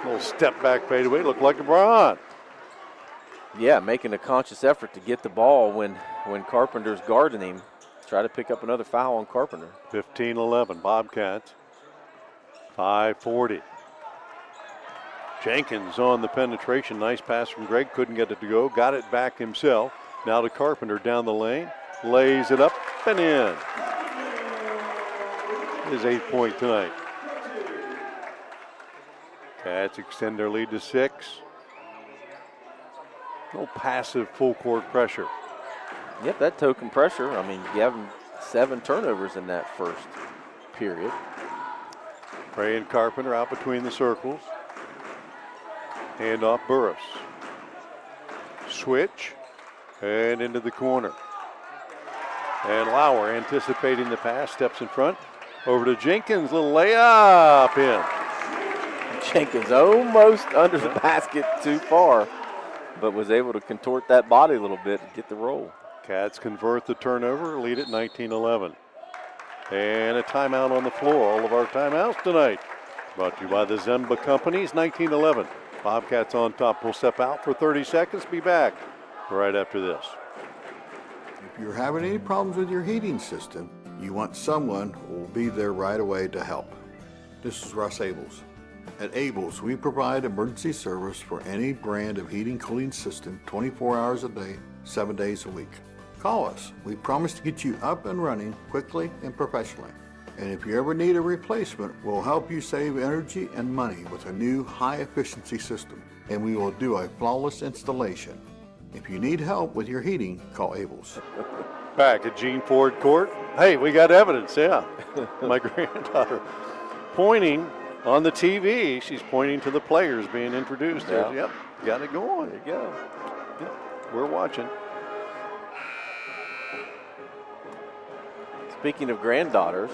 Little step back fade away. Looked like LeBron. Yeah, making a conscious effort to get the ball when Carpenter's guarding him. Try to pick up another foul on Carpenter. 15-11, Bobcats. 5:40 Jenkins on the penetration. Nice pass from Greg. Couldn't get it to go. Got it back himself. Now to Carpenter down the lane. Lays it up and in. His 8th point tonight. Cats extend their lead to 6. No passive full court pressure. Yep, that token pressure. I mean, you have 7 turnovers in that first period. Ray and Carpenter out between the circles. Hand off Burris. Switch and into the corner. And Lauer anticipating the pass, steps in front. Over to Jenkins, little layup in. Jenkins almost under the basket too far, but was able to contort that body a little bit and get the roll. Cats convert the turnover, lead at 19-11. And a timeout on the floor. All of our timeouts tonight brought to you by the Zemba Companies. 19-11. Bobcats on top. We'll step out for 30 seconds. Be back right after this. If you're having any problems with your heating system, you want someone who will be there right away to help. This is Russ Abels. At Abels, we provide emergency service for any brand of heating cooling system 24 hours a day, 7 days a week. Call us. We promise to get you up and running quickly and professionally. And if you ever need a replacement, we'll help you save energy and money with a new high-efficiency system. And we will do a flawless installation. If you need help with your heating, call Abels. Back at Gene Ford Court. Hey, we got evidence, yeah. My granddaughter pointing on the TV. She's pointing to the players being introduced. Yeah. Yep, got it going. There you go. Yep, we're watching. Speaking of granddaughters,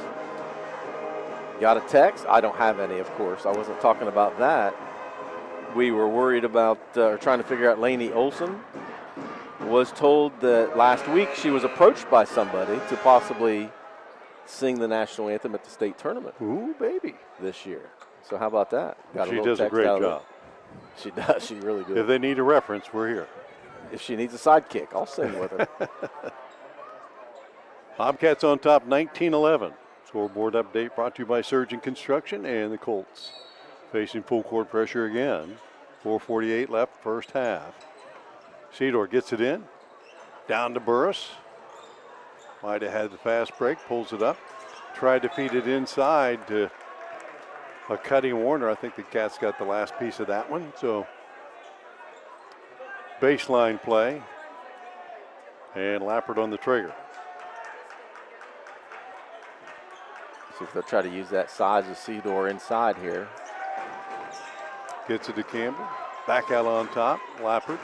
got a text. I don't have any, of course. I wasn't talking about that. We were worried about trying to figure out Lainey Olson. Was told that last week she was approached by somebody to possibly sing the national anthem at the state tournament. Ooh, baby. This year. So how about that? She does a great job. She does. She really good. If they need a reference, we're here. If she needs a sidekick, I'll sing with her. Bobcats on top, 19-11. Scoreboard update brought to you by Surgeon Construction and the Colts. Facing full court pressure again. 4:48 left, first half. Cedor gets it in. Down to Burris. Might have had the fast break, pulls it up. Tried to feed it inside to a Cutting Warner. I think the Cats got the last piece of that one. So baseline play. And Lappert on the trigger. See if they'll try to use that size of Cedor inside here. Gets it to Campbell. Back out on top. Lappert.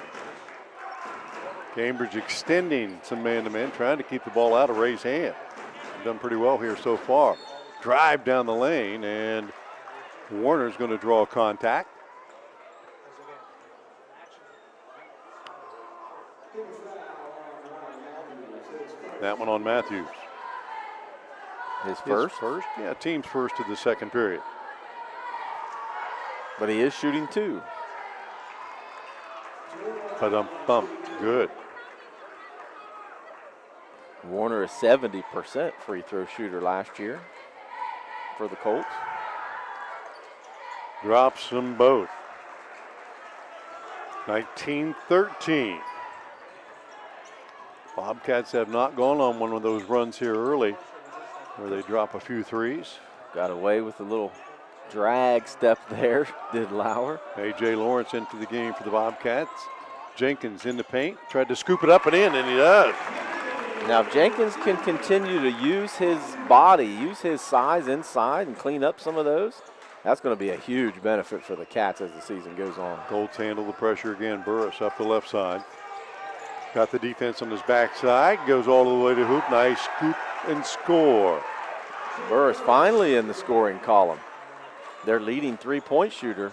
Cambridge extending some man-to-man, trying to keep the ball out of Ray's hand. Done pretty well here so far. Drive down the lane, and Warner's going to draw contact. That one on Matthews. His first? Yeah, team's first of the second period. But he is shooting 2. Ba-dum-bum. Good. Warner is 70% free throw shooter last year for the Colts. Drops them both. 19-13. Bobcats have not gone on one of those runs here early where they drop a few threes. Got away with a little drag step there, did Lauer. A.J. Lawrence into the game for the Bobcats. Jenkins in the paint, tried to scoop it up and in, and he does. Now, if Jenkins can continue to use his body, use his size inside and clean up some of those, that's going to be a huge benefit for the Cats as the season goes on. Colts handle the pressure again. Burris up the left side. Got the defense on his backside, goes all the way to hoop. Nice scoop and score. Burris finally in the scoring column. Their leading three-point shooter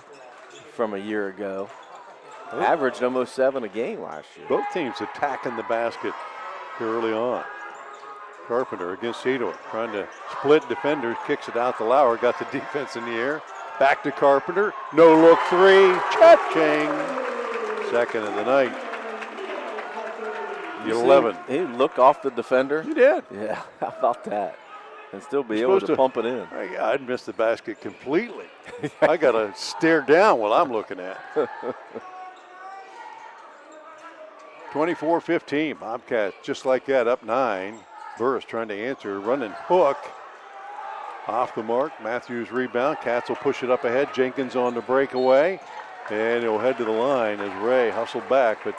from a year ago. Averaged almost 7 a game last year. Both teams attacking the basket early on. Carpenter against Cedor, trying to split defenders, kicks it out to Lauer, got the defense in the air. Back to Carpenter, no look three, cha-ching. Second of the night. 11. He looked off the defender. He did. Yeah, how about that? And still be able to pump it in. I'd miss the basket completely. I got to stare down what I'm looking at. 24-15, Bobcats just like that, up 9. Burris trying to answer, running hook. Off the mark, Matthews rebound. Cats will push it up ahead. Jenkins on the breakaway. And he'll head to the line as Ray hustled back, but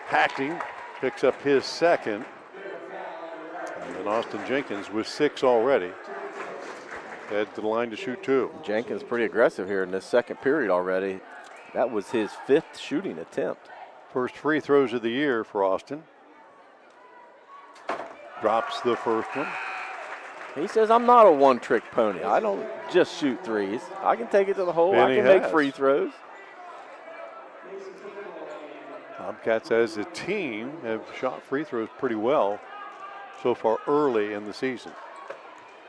Hacking picks up his second. And then Austin Jenkins with 6 already. Head to the line to shoot 2. Jenkins pretty aggressive here in this second period already. That was his 5th shooting attempt. First free throws of the year for Austin. Drops the first one. He says, I'm not a one-trick pony. I don't just shoot threes. I can take it to the hole. And I can make free throws. Bobcats as a team have shot free throws pretty well so far early in the season.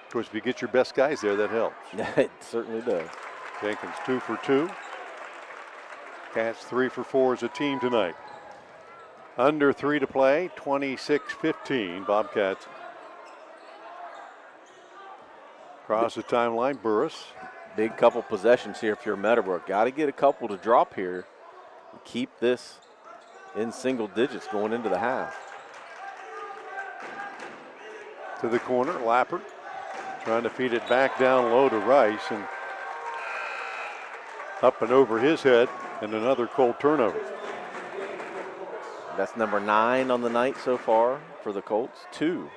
Of course, if you get your best guys there, that helps. It certainly does. Jenkins 2 for 2. Cats 3 for 4 as a team tonight. Under 3 to play, 26-15. Bobcats cross the timeline. Burris. Big couple possessions here if you're Meadowbrook. Got to get a couple to drop here. Keep this in single digits going into the half. To the corner, Lappert trying to feed it back down low to Rice, and up and over his head, and another Colt turnover. That's number 9 on the night so far for the Colts, 2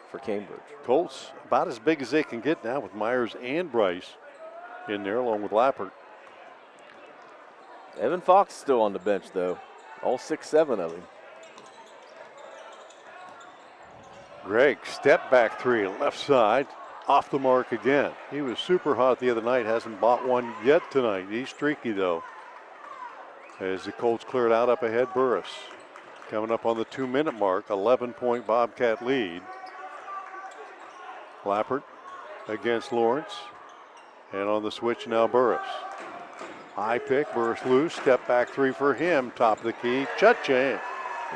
for Cambridge. Colts about as big as they can get now with Myers and Bryce in there along with Lappert. Evan Fox still on the bench though, all 6'7" of him. Greg, step back 3, left side, off the mark again. He was super hot the other night, hasn't bought one yet tonight. He's streaky though. As the Colts clear it out up ahead, Burris. Coming up on the 2-minute mark, 11-point Bobcat lead. Lappert against Lawrence. And on the switch now, Burris. High pick, Burris loose, step back 3 for him, top of the key, cha-ching.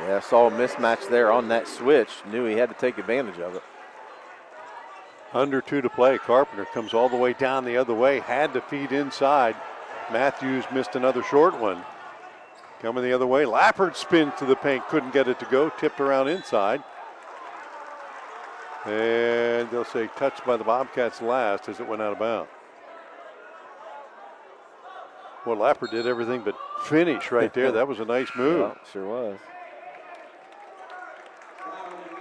Yeah, saw a mismatch there on that switch. Knew he had to take advantage of it. Under 2 to play. Carpenter comes all the way down the other way. Had to feed inside. Matthews missed another short one. Coming the other way. Lappert spins to the paint. Couldn't get it to go. Tipped around inside. And they'll say touched by the Bobcats last as it went out of bounds. Well, Lappert did everything but finish right there. That was a nice move. Yeah, sure was.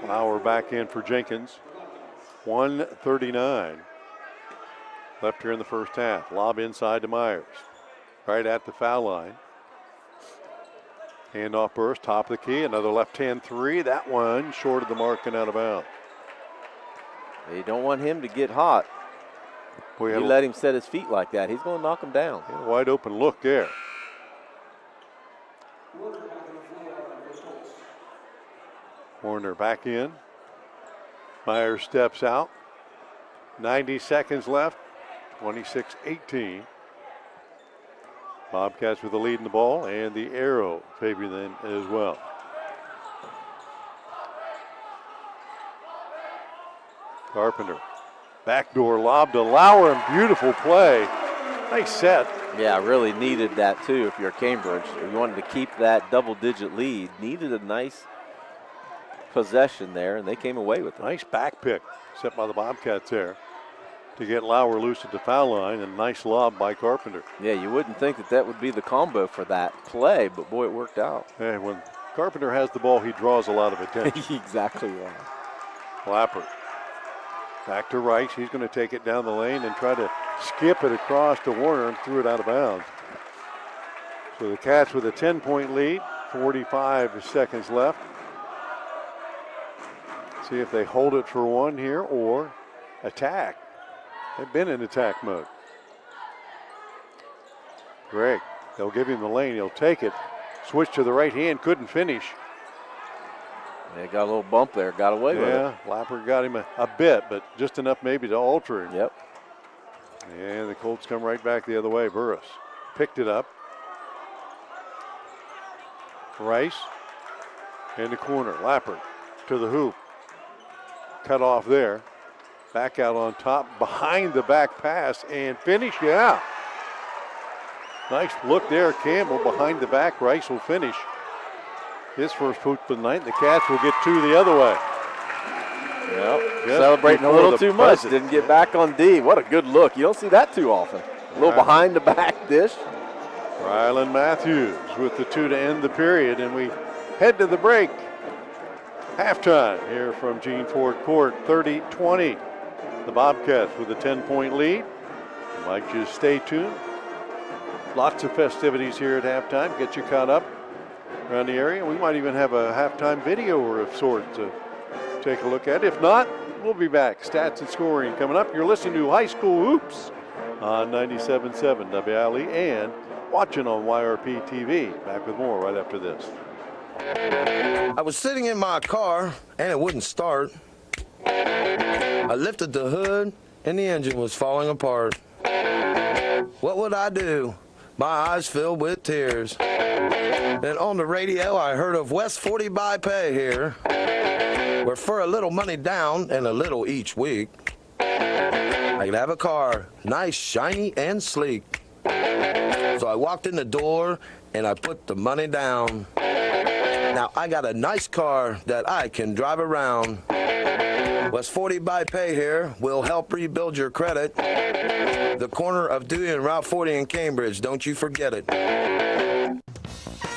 Lauer back in for Jenkins. 1:39 left here in the first half. Lob inside to Myers. Right at the foul line. Handoff Burris, top of the key. Another left-hand 3. That one short of the mark and out of bounds. You don't want him to get hot. Boy, you let him set his feet like that, he's going to knock him down. A wide open look there. Warner back in. Myers steps out. 90 seconds left. 26-18. Bobcats with the lead in the ball, and the arrow favoring them as well. Carpenter. Backdoor lob to Lauer, and beautiful play. Nice set. Yeah, really needed that too if you're Cambridge. If you wanted to keep that double-digit lead, needed a nice possession there, and they came away with it. Nice back pick set by the Bobcats there to get Lauer loose at the foul line, and nice lob by Carpenter. Yeah, you wouldn't think that that would be the combo for that play, but boy, it worked out. And when Carpenter has the ball, he draws a lot of attention. Exactly right. Lappert. Back to Rice. He's going to take it down the lane and try to skip it across to Warner and threw it out of bounds. So the Cats with a 10-point lead, 45 seconds left. See if they hold it for one here or attack. They've been in attack mode. Greg, they'll give him the lane. He'll take it. Switch to the right hand, couldn't finish. Yeah, got a little bump there, got away with it. Yeah, Lappert got him a bit, but just enough maybe to alter him. Yep. And the Colts come right back the other way. Burris picked it up. Rice in the corner. Lappert to the hoop. Cut off there. Back out on top, behind the back pass, and finish, yeah. Nice look there, Campbell behind the back. Rice will finish his first hoop of the night. The Cats will get two the other way. Yep, celebrating a little too much. Didn't get back on D. What a good look. You don't see that too often. A little behind the back dish. Rylan Matthews with the two to end the period, and we head to the break. Halftime here from Gene Ford Court, 30-20. The Bobcats with a 10-point lead. I'd like you to stay tuned. Lots of festivities here at halftime. Get you caught up around the area. We might even have a halftime video or of sorts to take a look at. If not, we'll be back. Stats and scoring coming up. You're listening to High School Hoops on 97.7 WILE and watching on YRPtv. Back with more right after this. I was sitting in my car and it wouldn't start. I lifted the hood and the engine was falling apart. What would I do? My eyes filled with tears. Then on the radio I heard of West 40 by Pay here, where for a little money down and a little each week, I could have a car, nice, shiny, and sleek. So I walked in the door and I put the money down. Now I got a nice car that I can drive around. West 40 by Pay here will help rebuild your credit. The corner of Dewey and Route 40 in Cambridge, don't you forget it.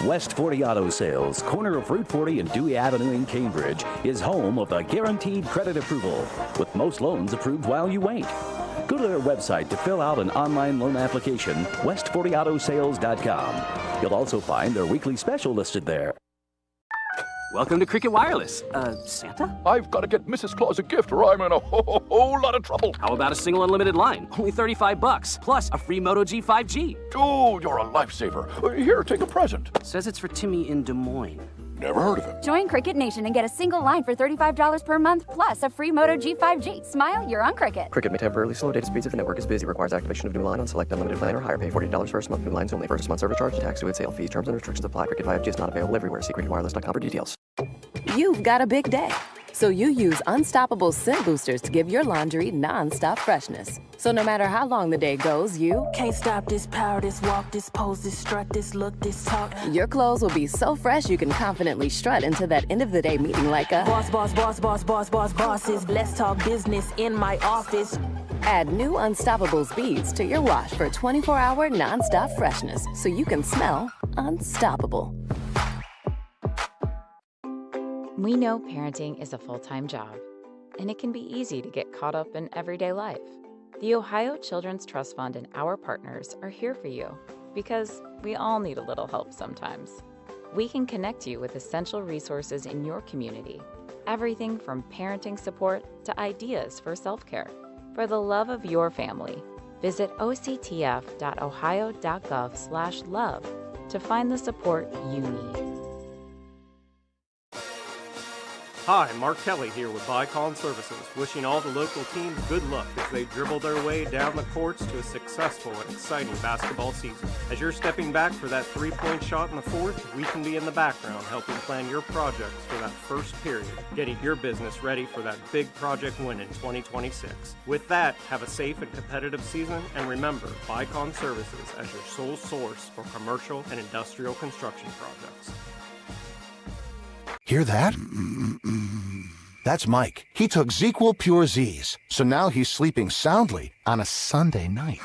West 40 Auto Sales, corner of Route 40 and Dewey Avenue in Cambridge, is home of the guaranteed credit approval, with most loans approved while you wait. Go to their website to fill out an online loan application, west40autosales.com. You'll also find their weekly special listed there. Welcome to Cricket Wireless. Santa? I've got to get Mrs. Claus a gift or I'm in a whole lot of trouble. How about a single unlimited line? Only $35, plus a free Moto G 5G. Oh, you're a lifesaver. Here, take a present. Says it's for Timmy in Des Moines. Never heard of him. Join Cricket Nation and get a single line for $35 per month, plus a free Moto G 5G. Smile, you're on Cricket. Cricket may temporarily slow data speeds if the network is busy. Requires activation of new line on select unlimited plan or higher. Pay $40 first month. New lines only. First month service charge and tax due at sale. Fees, terms, and restrictions apply. Cricket 5G is not available everywhere. See cricketwireless.com for details. You've got a big day, so you use Unstoppable Scent Boosters to give your laundry non-stop freshness. So no matter how long the day goes, you can't stop this power, this walk, this pose, this strut, this look, this talk. Your clothes will be so fresh you can confidently strut into that end of the day meeting like a boss, boss, boss, boss, boss, boss, bosses. Let's talk business in my office. Add new Unstoppables beads to your wash for 24-hour non-stop freshness, so you can smell unstoppable. We know parenting is a full-time job, and it can be easy to get caught up in everyday life. The Ohio Children's Trust Fund and our partners are here for you because we all need a little help sometimes. We can connect you with essential resources in your community, everything from parenting support to ideas for self-care. For the love of your family, visit octf.ohio.gov/love to find the support you need. Hi, Mark Kelly here with Bicon Services, wishing all the local teams good luck as they dribble their way down the courts to a successful and exciting basketball season. As you're stepping back for that three-point shot in the fourth, we can be in the background helping plan your projects for that first period, getting your business ready for that big project win in 2026. With that, have a safe and competitive season, and remember Bicon Services as your sole source for commercial and industrial construction projects. Hear that? That's Mike. He took ZQL Pure Z's, so now he's sleeping soundly on a Sunday night.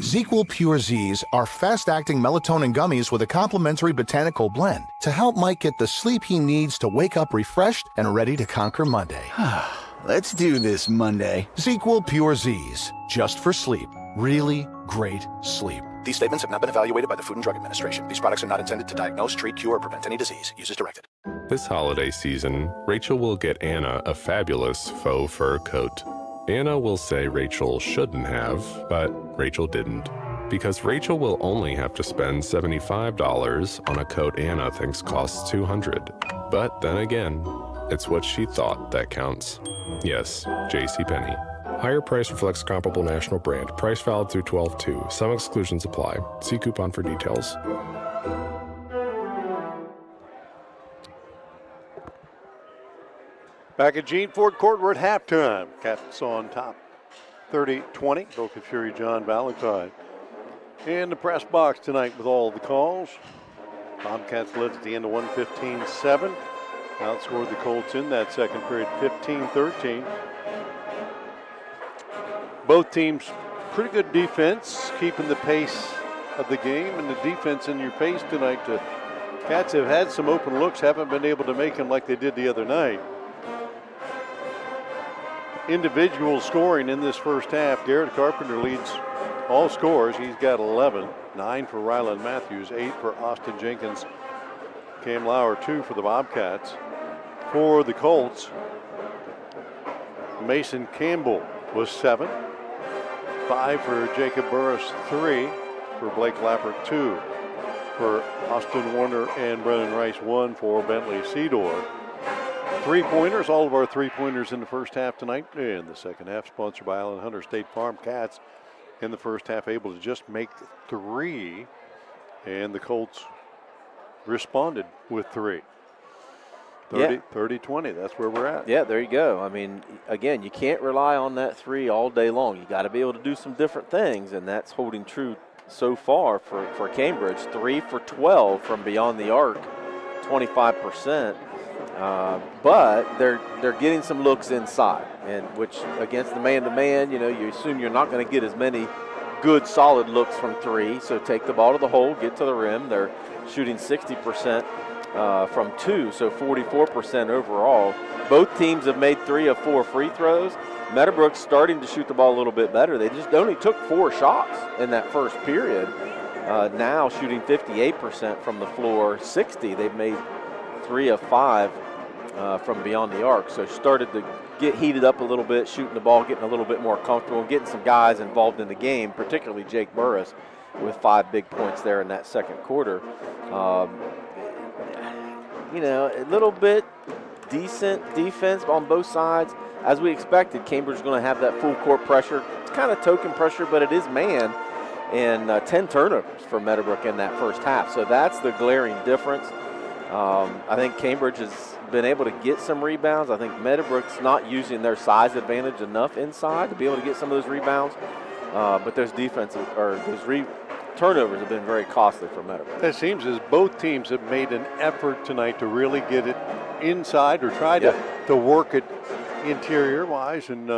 ZQL Pure Z's are fast-acting melatonin gummies with a complementary botanical blend to help Mike get the sleep he needs to wake up refreshed and ready to conquer Monday. Let's do this Monday. ZQL Pure Z's, just for sleep. Really great sleep. These statements have not been evaluated by the Food and Drug Administration. These products are not intended to diagnose, treat, cure, or prevent any disease. Use as directed. This holiday season, Rachel will get Anna a fabulous faux fur coat. Anna will say Rachel shouldn't have, but Rachel didn't. Because Rachel will only have to spend $75 on a coat Anna thinks costs $200. But then again, it's what she thought that counts. Yes, JCPenney. Higher price reflects comparable national brand. Price valid through 12/2. Some exclusions apply. See coupon for details. Back at Gene Ford Court, we're at halftime. Cats on top, 30-20. Boca Fury, John Valentine. In the press box tonight with all the calls. Bobcats led at the end of 115-7. Outscored the Colts in that second period, 15-13. Both teams pretty good defense, keeping the pace of the game, and the defense in your face tonight. The Cats have had some open looks, haven't been able to make them like they did the other night. Individual scoring in this first half, Garrett Carpenter leads all scores. He's got 11, 9 for Ryland Matthews, 8 for Austin Jenkins. Cam Lauer, 2 for the Bobcats. For the Colts, Mason Campbell was 7, 5 for Jacob Burris, 3 for Blake Lappert, 2 for Austin Warner and Brennan Rice, 1 for Bentley Seedor. 3-pointers, all of our 3-pointers in the first half tonight. In the second half, sponsored by Allen Hunter State Farm. Cats in the first half able to just make 3, and the Colts responded with 3. 30-20, that's where we're at. Yeah, there you go. I mean, again, you can't rely on that 3 all day long. You got to be able to do some different things, and that's holding true so far for Cambridge. 3 for 12 from beyond the arc, 25%. But they're getting some looks inside, and which against the man-to-man, you assume you're not going to get as many good, solid looks from 3. So take the ball to the hole, get to the rim. They're shooting 60%. From 2, so 44% overall. Both teams have made 3 of 4 free throws. Meadowbrook's starting to shoot the ball a little bit better. They just only took 4 shots in that first period. Now shooting 58% from the floor, 60. They've made 3 of 5 from beyond the arc. So started to get heated up a little bit, shooting the ball, getting a little bit more comfortable, getting some guys involved in the game, particularly Jake Burris with 5 big points there in that second quarter. A little bit decent defense on both sides. As we expected, Cambridge's going to have that full court pressure. It's kind of token pressure, but it is man. And 10 turnovers for Meadowbrook in that first half. So that's the glaring difference. I think Cambridge has been able to get some rebounds. I think Meadowbrook's not using their size advantage enough inside to be able to get some of those rebounds. But those turnovers have been very costly for Meadowbrook. It seems as both teams have made an effort tonight to really get it inside or try to work it interior-wise, and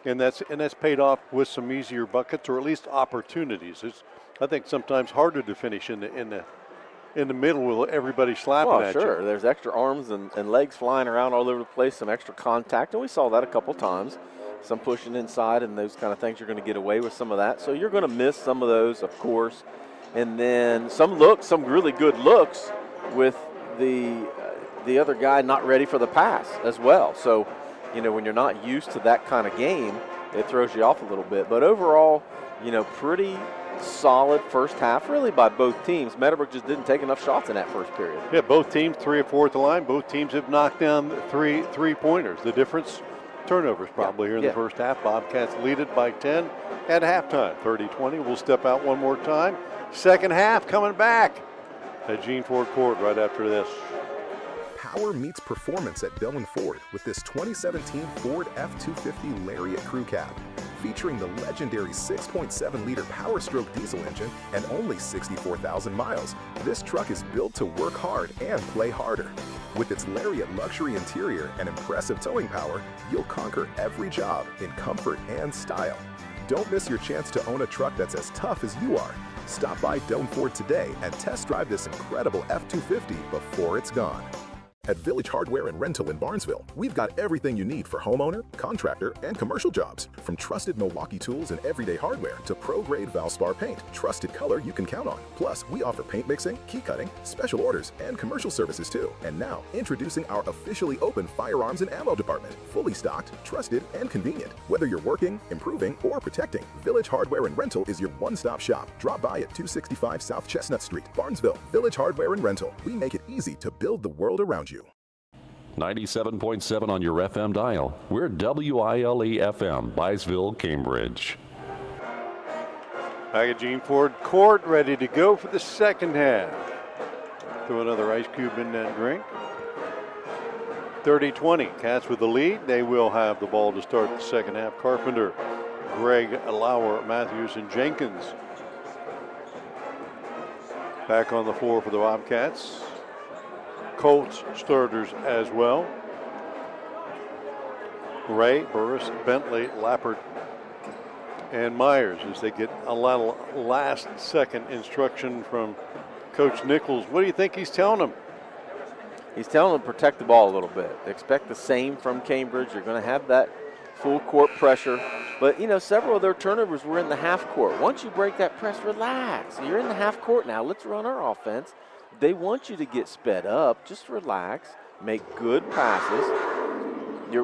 that's paid off with some easier buckets or at least opportunities. It's, I think, sometimes harder to finish in the middle with everybody slapping at you. Sure. There's extra arms and legs flying around all over the place, some extra contact, and we saw that a couple times. Some pushing inside and those kind of things. You're going to get away with some of that. So you're going to miss some of those, of course. And then some really good looks with the other guy not ready for the pass as well. So, when you're not used to that kind of game, it throws you off a little bit. But overall, pretty solid first half, really, by both teams. Meadowbrook just didn't take enough shots in that first period. Yeah, both teams 3 or 4 at the line. Both teams have knocked down 3 3-pointers. The difference, turnovers probably here in the first half. Bobcats lead it by 10 at halftime, 30-20. We'll step out one more time. Second half coming back at Gene Ford Court right after this. Power meets performance at Bellman Ford with this 2017 Ford F-250 Lariat Crew Cab. Featuring the legendary 6.7-liter Power Stroke diesel engine and only 64,000 miles, this truck is built to work hard and play harder. With its Lariat luxury interior and impressive towing power, you'll conquer every job in comfort and style. Don't miss your chance to own a truck that's as tough as you are. Stop by Doan Ford today and test drive this incredible F-250 before it's gone. At Village Hardware and Rental in Barnesville, we've got everything you need for homeowner, contractor, and commercial jobs. From trusted Milwaukee tools and everyday hardware to pro-grade Valspar paint, trusted color you can count on. Plus, we offer paint mixing, key cutting, special orders, and commercial services too. And now, introducing our officially open firearms and ammo department. Fully stocked, trusted, and convenient. Whether you're working, improving, or protecting, Village Hardware and Rental is your one-stop shop. Drop by at 265 South Chestnut Street, Barnesville. Village Hardware and Rental. We make it easy to build the world around you. 97.7 on your FM dial. We're WILE FM, Byesville, Cambridge. Back at Gene Ford Court, ready to go for the second half. Throw another ice cube in that drink. 30-20. Cats with the lead. They will have the ball to start the second half. Carpenter, Greg, Lauer, Matthews, and Jenkins back on the floor for the Bobcats. Colts starters as well. Ray, Burris, Bentley, Lappert, and Myers as they get a lot of last-second instruction from Coach Nichols. What do you think he's telling them? He's telling them to protect the ball a little bit. Expect the same from Cambridge. You're going to have that full court pressure. But, you know, several of their turnovers were in the half court. Once you break that press, relax. You're in the half court now. Let's run our offense. They want you to get sped up. Just relax. Make good passes.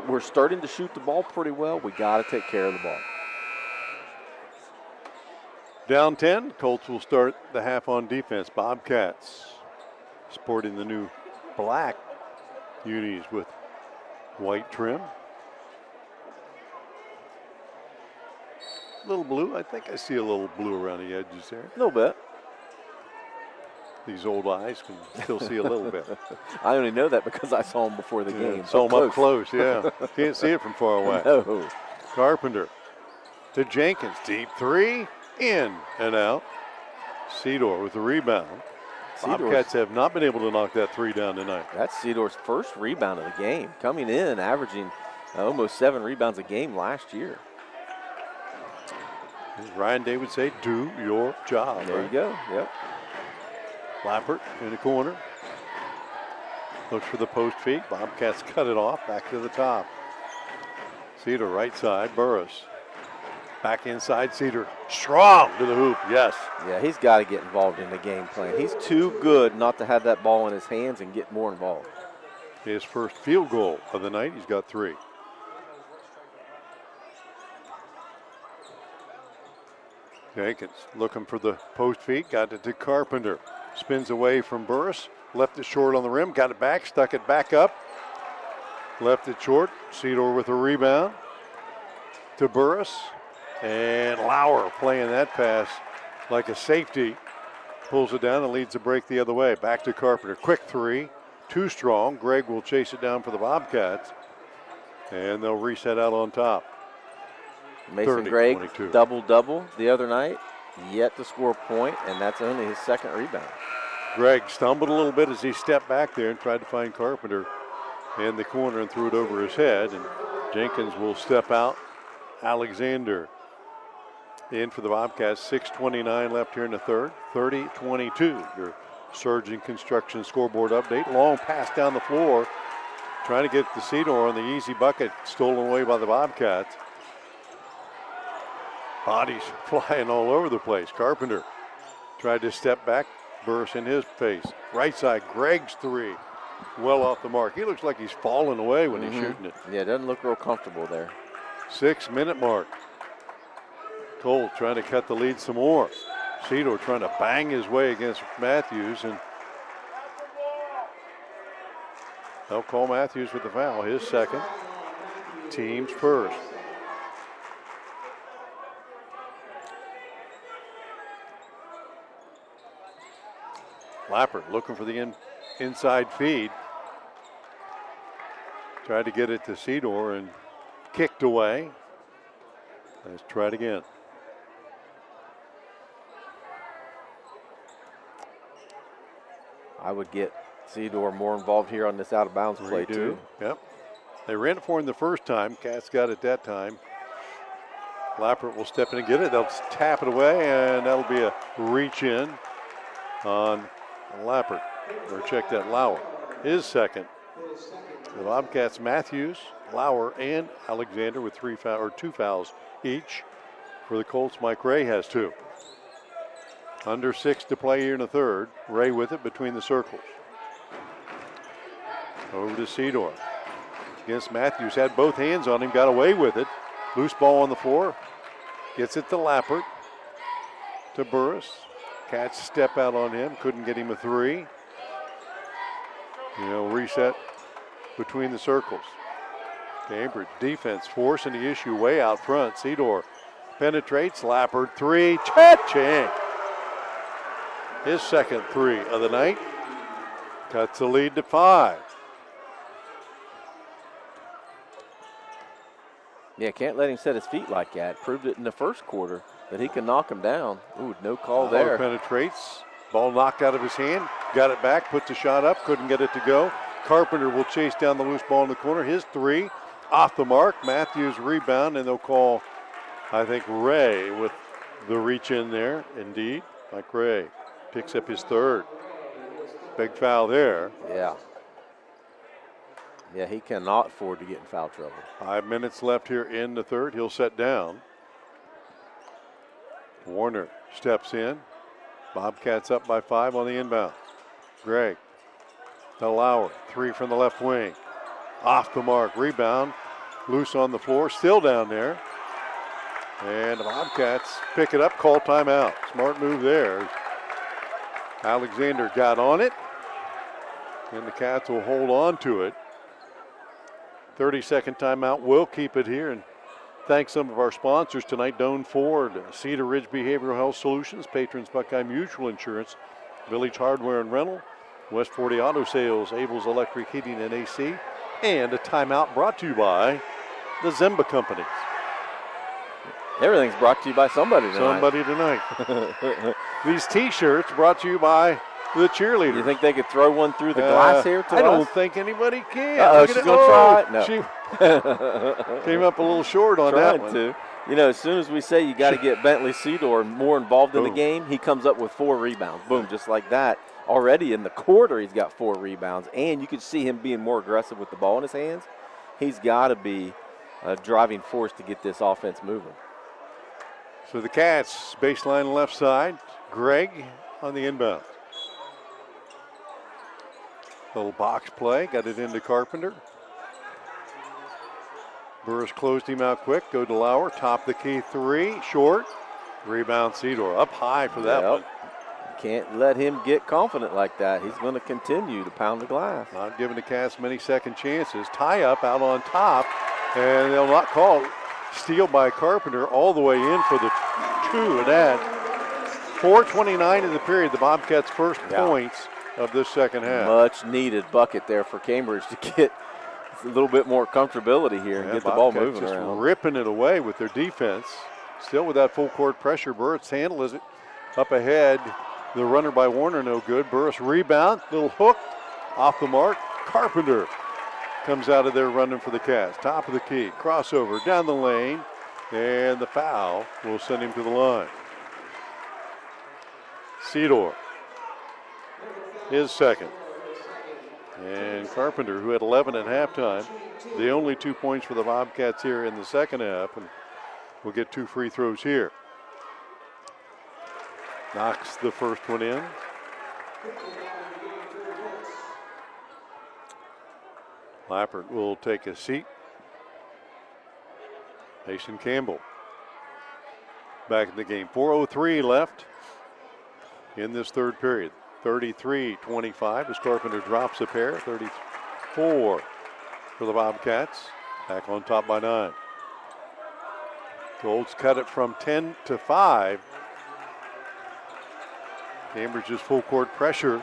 We're starting to shoot the ball pretty well. We got to take care of the ball. Down 10, Colts will start the half on defense. Bobcats sporting the new black unis with white trim. A little blue. I think I see a little blue around the edges there. A little bit. These old eyes can still see a little bit. I only know that because I saw him before the game. Saw him up close, yeah. Can't see it from far away. No. Carpenter to Jenkins. Deep three. In and out. Cedar with the rebound. Bobcats have not been able to knock that three down tonight. That's Cedor's first rebound of the game. Coming in, averaging almost 7 rebounds a game last year. As Ryan Day would say, do your job. There you go, yep. Lappert in the corner. Looks for the post feed. Bobcats cut it off. Back to the top. Cedar right side. Burris. Back inside. Cedar strong to the hoop. Yes. Yeah, he's got to get involved in the game plan. He's too good not to have that ball in his hands and get more involved. His first field goal of the night. He's got 3. Jenkins looking for the post feed. Got it to Carpenter. Spins away from Burris. Left it short on the rim. Got it back. Stuck it back up. Left it short. Cedar with a rebound to Burris. And Lauer playing that pass like a safety. Pulls it down and leads the break the other way. Back to Carpenter. Quick three. Too strong. Greg will chase it down for the Bobcats. And they'll reset out on top. Mason Gregg, double-double the other night. Yet to score a point, and that's only his second rebound. Greg stumbled a little bit as he stepped back there and tried to find Carpenter in the corner and threw it over his head. And Jenkins will step out. Alexander in for the Bobcats. 6:29 left here in the third. 30-22. Your Surging Construction scoreboard update. Long pass down the floor. Trying to get the Cedar on the easy bucket. Stolen away by the Bobcats. Bodies flying all over the place. Carpenter tried to step back. Burris in his face. Right side, Gregg's three. Well off the mark. He looks like he's falling away when he's shooting it. Yeah, doesn't look real comfortable there. 6-minute mark. Cole trying to cut the lead some more. Cedar trying to bang his way against Matthews, and they'll call Matthews with the foul. His second. Team's first. Lappert looking for the inside feed. Tried to get it to Cedar and kicked away. Let's try it again. I would get Cedar more involved here on this out-of-bounds play, too. Yep. They ran it for him the first time. Cats got it that time. Lappert will step in and get it. They'll tap it away, and that'll be a reach in on Lappert. Or check that, Lauer. His second. The Bobcats, Matthews, Lauer, and Alexander with 2 fouls each. For the Colts, Mike Ray has 2. Under 6 to play here in the third. Ray with it between the circles. Over to Cedar. Against Matthews, had both hands on him, got away with it. Loose ball on the floor. Gets it to Lappert. To Burris. Cats step out on him, couldn't get him a three. Reset between the circles. Cambridge defense forcing the issue way out front. Cedar penetrates, Lappert three, cha-ching. His second three of the night. Cuts the lead to 5. Yeah, can't let him set his feet like that. Proved it in the first quarter that he can knock him down. Ooh, no call there. Penetrates. Ball knocked out of his hand. Got it back, puts a shot up, couldn't get it to go. Carpenter will chase down the loose ball in the corner. His three off the mark. Matthews rebound, and they'll call, I think, Ray with the reach in there. Indeed, Mike Ray picks up his third. Big foul there. Yeah. Yeah, he cannot afford to get in foul trouble. 5 minutes left here in the third. He'll set down. Warner steps in. Bobcats up by 5 on the inbound. Gregg to Lauer. 3 from the left wing. Off the mark. Rebound. Loose on the floor. Still down there. And the Bobcats pick it up. Call timeout. Smart move there. Alexander got on it. And the Cats will hold on to it. 30-second timeout. We'll keep it here and thank some of our sponsors tonight. Doan Ford, Cedar Ridge Behavioral Health Solutions, Patrons Buckeye Mutual Insurance, Village Hardware and Rental, West 40 Auto Sales, Abel's Electric Heating and AC, and a timeout brought to you by the Zimba Companies. Everything's brought to you by somebody tonight. Somebody tonight. These T-shirts brought to you by the cheerleaders. You think they could throw one through the glass here to I don't us? think anybody can. Uh-oh, she's going to try it? No. She came up a little short on that one. To. You know, as soon as we say you got to get Bentley Cedar more involved in the game, he comes up with 4 rebounds. Boom, just like that. Already in the quarter, he's got 4 rebounds, and you could see him being more aggressive with the ball in his hands. He's got to be a driving force to get this offense moving. So the Cats, baseline left side. Gregg on the inbound. Little box play, got it into Carpenter. Burris closed him out quick. Go to Lauer, top the key 3, short. Rebound Cedar, up high for that one. Can't let him get confident like that. He's going to continue to pound the glass. Not giving the Cats many second chances. Tie up out on top, and they'll not call it. Steal by Carpenter all the way in for the 2 of that. 4:29 in the period. The Bobcats' first points of this second half. Much needed bucket there for Cambridge to get a little bit more comfortability here and get the ball moving just around. Ripping it away with their defense. Still with that full court pressure. Burris handles it up ahead. The runner by Warner no good. Burris rebound, little hook off the mark. Carpenter comes out of there running for the Cats. Top of the key, crossover down the lane, and the foul will send him to the line. Cedar, his second. And Carpenter, who had 11 at halftime, the only 2 points for the Bobcats here in the second half, and will get 2 free throws here. Knocks the first one in. Lappert will take a seat. Mason Campbell back in the game. 4:03 left in this third period. 33-25 as Carpenter drops a pair. 34 for the Bobcats. Back on top by 9. Colts cut it from 10 to 5. Cambridge's full court pressure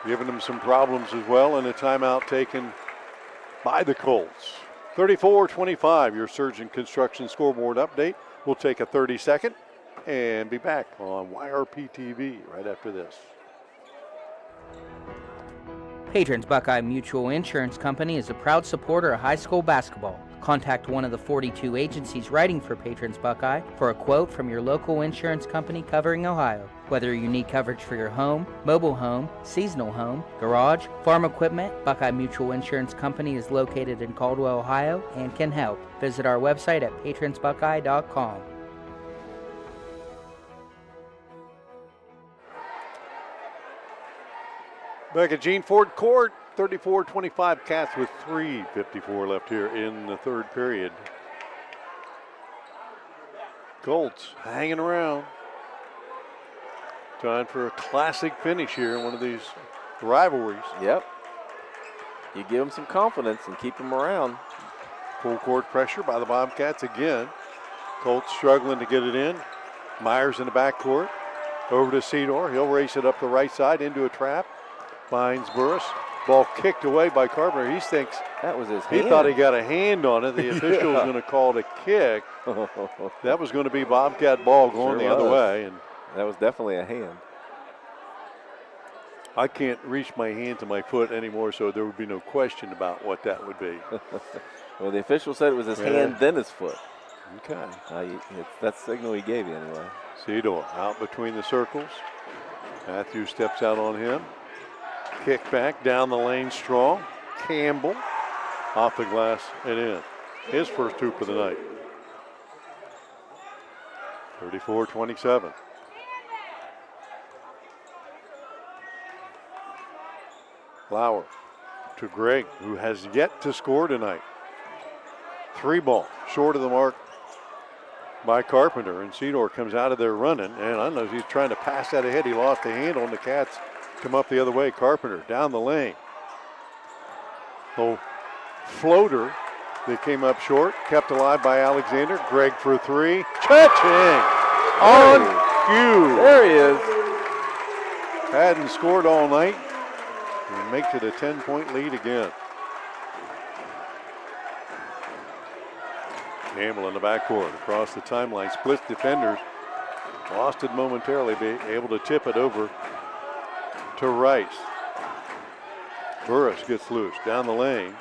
giving them some problems as well, and a timeout taken by the Colts. 34-25, your Surgeon Construction scoreboard update. We'll take a 30-second and be back on YRPtv right after this. Patrons Buckeye Mutual Insurance Company is a proud supporter of high school basketball. Contact one of the 42 agencies writing for Patrons Buckeye for a quote from your local insurance company covering Ohio. Whether you need coverage for your home, mobile home, seasonal home, garage, farm equipment, Buckeye Mutual Insurance Company is located in Caldwell, Ohio, and can help. Visit our website at patronsbuckeye.com. Back at Gene Ford Court, 34-25 Cats with 3:54 left here in the third period. Colts hanging around. Time for a classic finish here in one of these rivalries. Yep. You give them some confidence and keep them around. Full court pressure by the Bobcats again. Colts struggling to get it in. Myers in the backcourt. Over to Cedar. He'll race it up the right side into a trap. Finds Burris. Ball kicked away by Carpenter. He thinks that was his hand. He thought he got a hand on it. The official was going to call it a kick. That was going to be Bobcat ball going the other way. And that was definitely a hand. I can't reach my hand to my foot anymore, so there would be no question about what that would be. Well, the official said it was his hand, then his foot. Okay. That's the signal he gave you anyway. Cedar out between the circles. Matthews steps out on him. Kick back down the lane strong. Campbell off the glass and in. His first hoop of the night. 34-27. Lauer to Gregg, who has yet to score tonight. 3 ball, short of the mark by Carpenter, and Cedar comes out of there running, and I don't know if he's trying to pass that ahead. He lost the handle, and the Cats come up the other way. Carpenter down the lane. Oh, floater that came up short, kept alive by Alexander. Gregg for 3. Cha-ching! On cue. There he is. Hadn't scored all night. And makes it a 10-point lead again. Campbell in the backcourt across the timeline, splits defenders, lost it momentarily, be able to tip it over to Rice. Burris gets loose down the lane,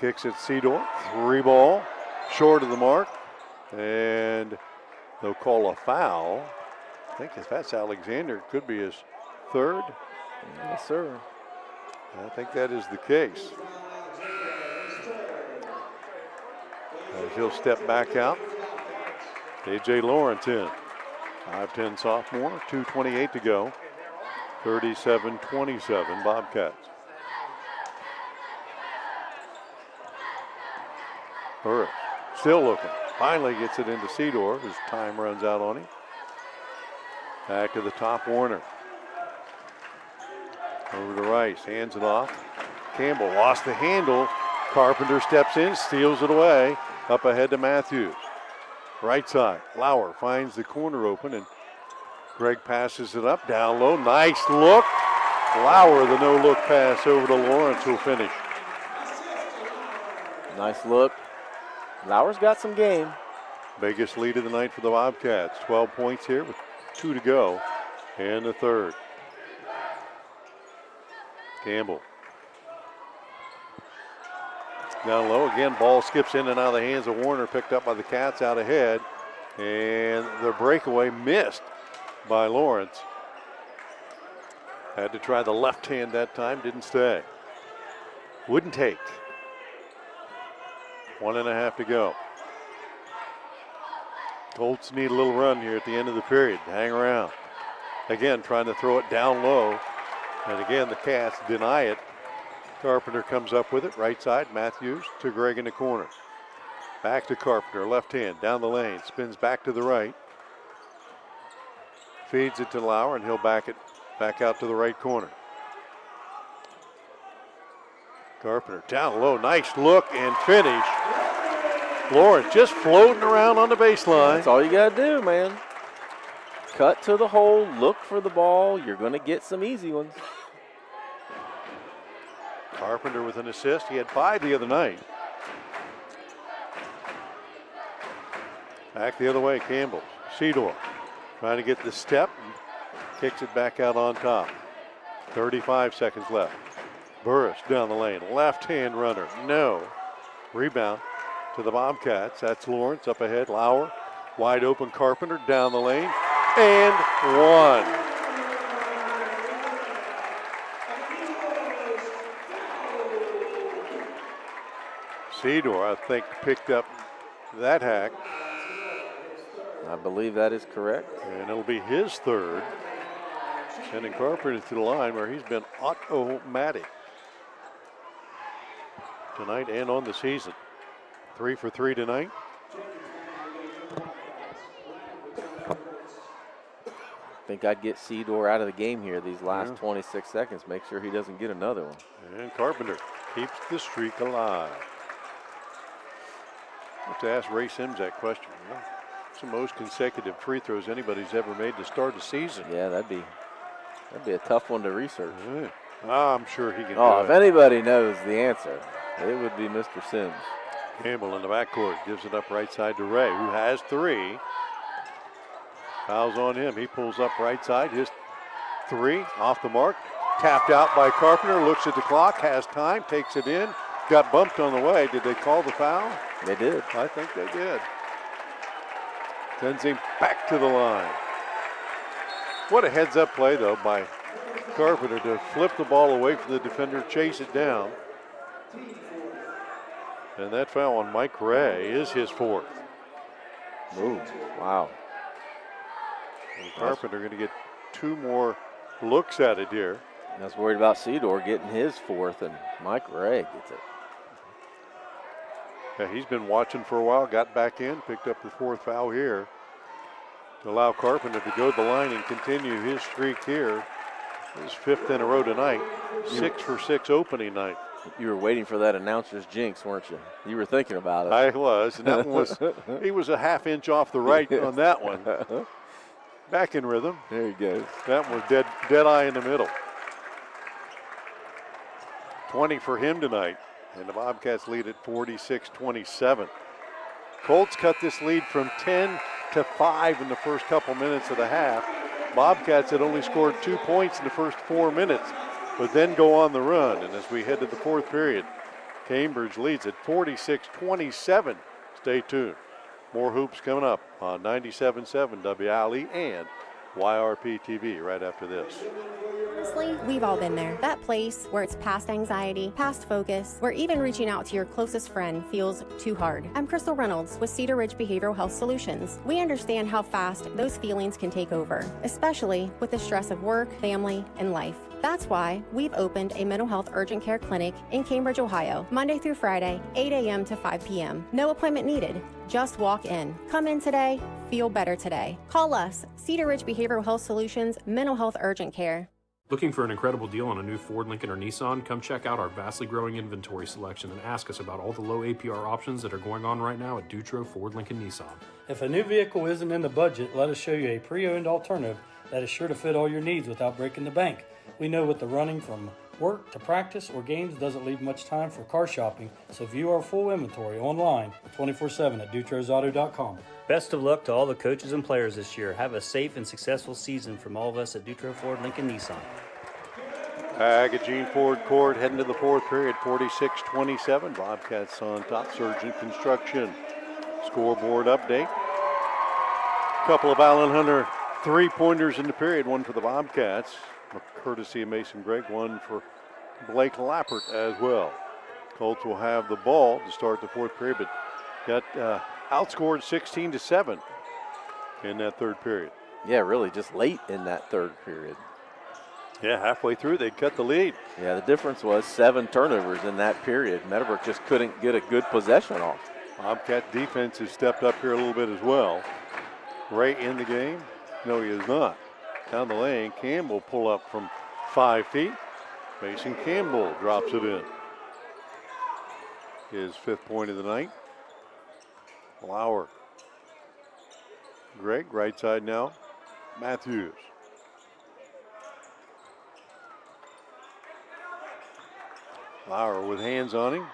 kicks it Cedar, 3 ball, short of the mark, and they'll call a foul. I think if that's Alexander, it could be his 3rd. Yes, sir. I think that is the case. As he'll step back out. A.J. Lawrence in. 5'10 sophomore, 2:28 to go. 37-27 Bobcats. Burris still looking. Finally gets it into Cedar as time runs out on him. Back to the top, Warner. Over to Rice, hands it off. Campbell lost the handle. Carpenter steps in, steals it away. Up ahead to Matthews. Right side, Lauer finds the corner open, and Gregg passes it up, down low. Nice look. Lauer, the no-look pass over to Lawrence, who'll finish. Nice look. Lauer's got some game. Biggest lead of the night for the Bobcats. 12 points here with 2 to go in the 3rd. Campbell. Down low again, ball skips in and out of the hands of Warner, picked up by the Cats out ahead. And the breakaway missed by Lawrence. Had to try the left hand that time, didn't stay. Wouldn't take. 1.5 to go. Colts need a little run here at the end of the period. Hang around. Again, trying to throw it down low. And again, the Cats deny it. Carpenter comes up with it, right side, Matthews to Gregg in the corner. Back to Carpenter, left hand, down the lane, spins back to the right. Feeds it to Lauer, and he'll back it back out to the right corner. Carpenter down low, nice look and finish. Lawrence just floating around on the baseline. That's all you got to do, man. Cut to the hole, look for the ball. You're going to get some easy ones. Carpenter with an assist. He had 5 the other night. Back the other way, Campbell. Cedar trying to get the step. Kicks it back out on top. 35 seconds left. Burris down the lane. Left-hand runner. No. Rebound to the Bobcats. That's Lawrence up ahead. Lauer. Wide open Carpenter down the lane. And 1. Cedar, I think, picked up that hack. I believe that is correct. And it'll be his 3rd. Sending Carpenter to the line where he's been automatic tonight and on the season. 3 for 3 tonight. I think I'd get Cedar out of the game here these last 26 seconds. Make sure he doesn't get another one. And Carpenter keeps the streak alive. I have to ask Ray Sims that question. It's the most consecutive free throws anybody's ever made to start a season. Yeah, that'd be a tough one to research. I'm sure he can do Oh, it. if anybody knows the answer, it would be Mr. Sims. Campbell in the backcourt gives it up right side to Ray, who has 3. Fouls on him. He pulls up right side. His 3 off the mark. Tapped out by Carpenter. Looks at the clock. Has time. Takes it in. Got bumped on the way. Did they call the foul? They did. I think they did. Sends him back to the line. What a heads-up play, though, by Carpenter to flip the ball away from the defender, chase it down. And that foul on Mike Ray is his 4th. Ooh, wow. And Carpenter going to get 2 more looks at it here. I was worried about Cedar getting his 4th, and Mike Ray gets it. Yeah, he's been watching for a while, got back in, picked up the 4th foul here to allow Carpenter to go to the line and continue his streak here. His 5th in a row tonight, 6 for 6 opening night. You were waiting for that announcer's jinx, weren't you? You were thinking about it. I was, and that one was, he was a half inch off the right on that one. Back in rhythm. There he goes. That one was dead eye in the middle. 20 for him tonight, and the Bobcats lead at 46-27. Colts cut this lead from 10 to 5 in the first couple minutes of the half. Bobcats had only scored 2 points in the first 4 minutes, but then go on the run. And as we head to the 4th period, Cambridge leads at 46-27. Stay tuned. More hoops coming up on 97.7 WILE and YRPtv right after this. Honestly, we've all been there. That place where it's past anxiety, past focus, where even reaching out to your closest friend feels too hard. I'm Crystal Reynolds with Cedar Ridge Behavioral Health Solutions. We understand how fast those feelings can take over, especially with the stress of work, family, and life. That's why we've opened a mental health urgent care clinic in Cambridge, Ohio, Monday through Friday, 8 a.m. to 5 p.m. No appointment needed. Just walk in. Come in today. Feel better today. Call us, Cedar Ridge Behavioral Health Solutions, Mental Health Urgent Care. Looking for an incredible deal on a new Ford, Lincoln, or Nissan? Come check out our vastly growing inventory selection and ask us about all the low APR options that are going on right now at Dutro Ford, Lincoln, Nissan. If a new vehicle isn't in the budget, let us show you a pre-owned alternative that is sure to fit all your needs without breaking the bank. We know with the running from work to practice or games doesn't leave much time for car shopping, so view our full inventory online 24/7 at dutrosauto.com. Best of luck to all the coaches and players this year. Have a safe and successful season from all of us at Dutro Ford Lincoln Nissan. Back at Gene Ford Court, heading to the 4th period, 46-27. Bobcats on top. Surgeon Construction scoreboard update. Couple of Allen Hunter 3-pointers in the period, one for the Bobcats, courtesy of Mason Gregg, one for Blake Lappert as well. Colts will have the ball to start the 4th period, but got outscored 16-7 in that 3rd period. Yeah, really just late in that 3rd period. Yeah, halfway through they cut the lead. Yeah, the difference was 7 turnovers in that period. Meadowbrook just couldn't get a good possession off. Bobcat defense has stepped up here a little bit as well. Ray in the game? No, he is not. Down the lane, Campbell pull up from 5 feet. Mason Campbell drops it in. His 5th point of the night. Lauer. Gregg, right side now. Matthews. Lauer with hands on him,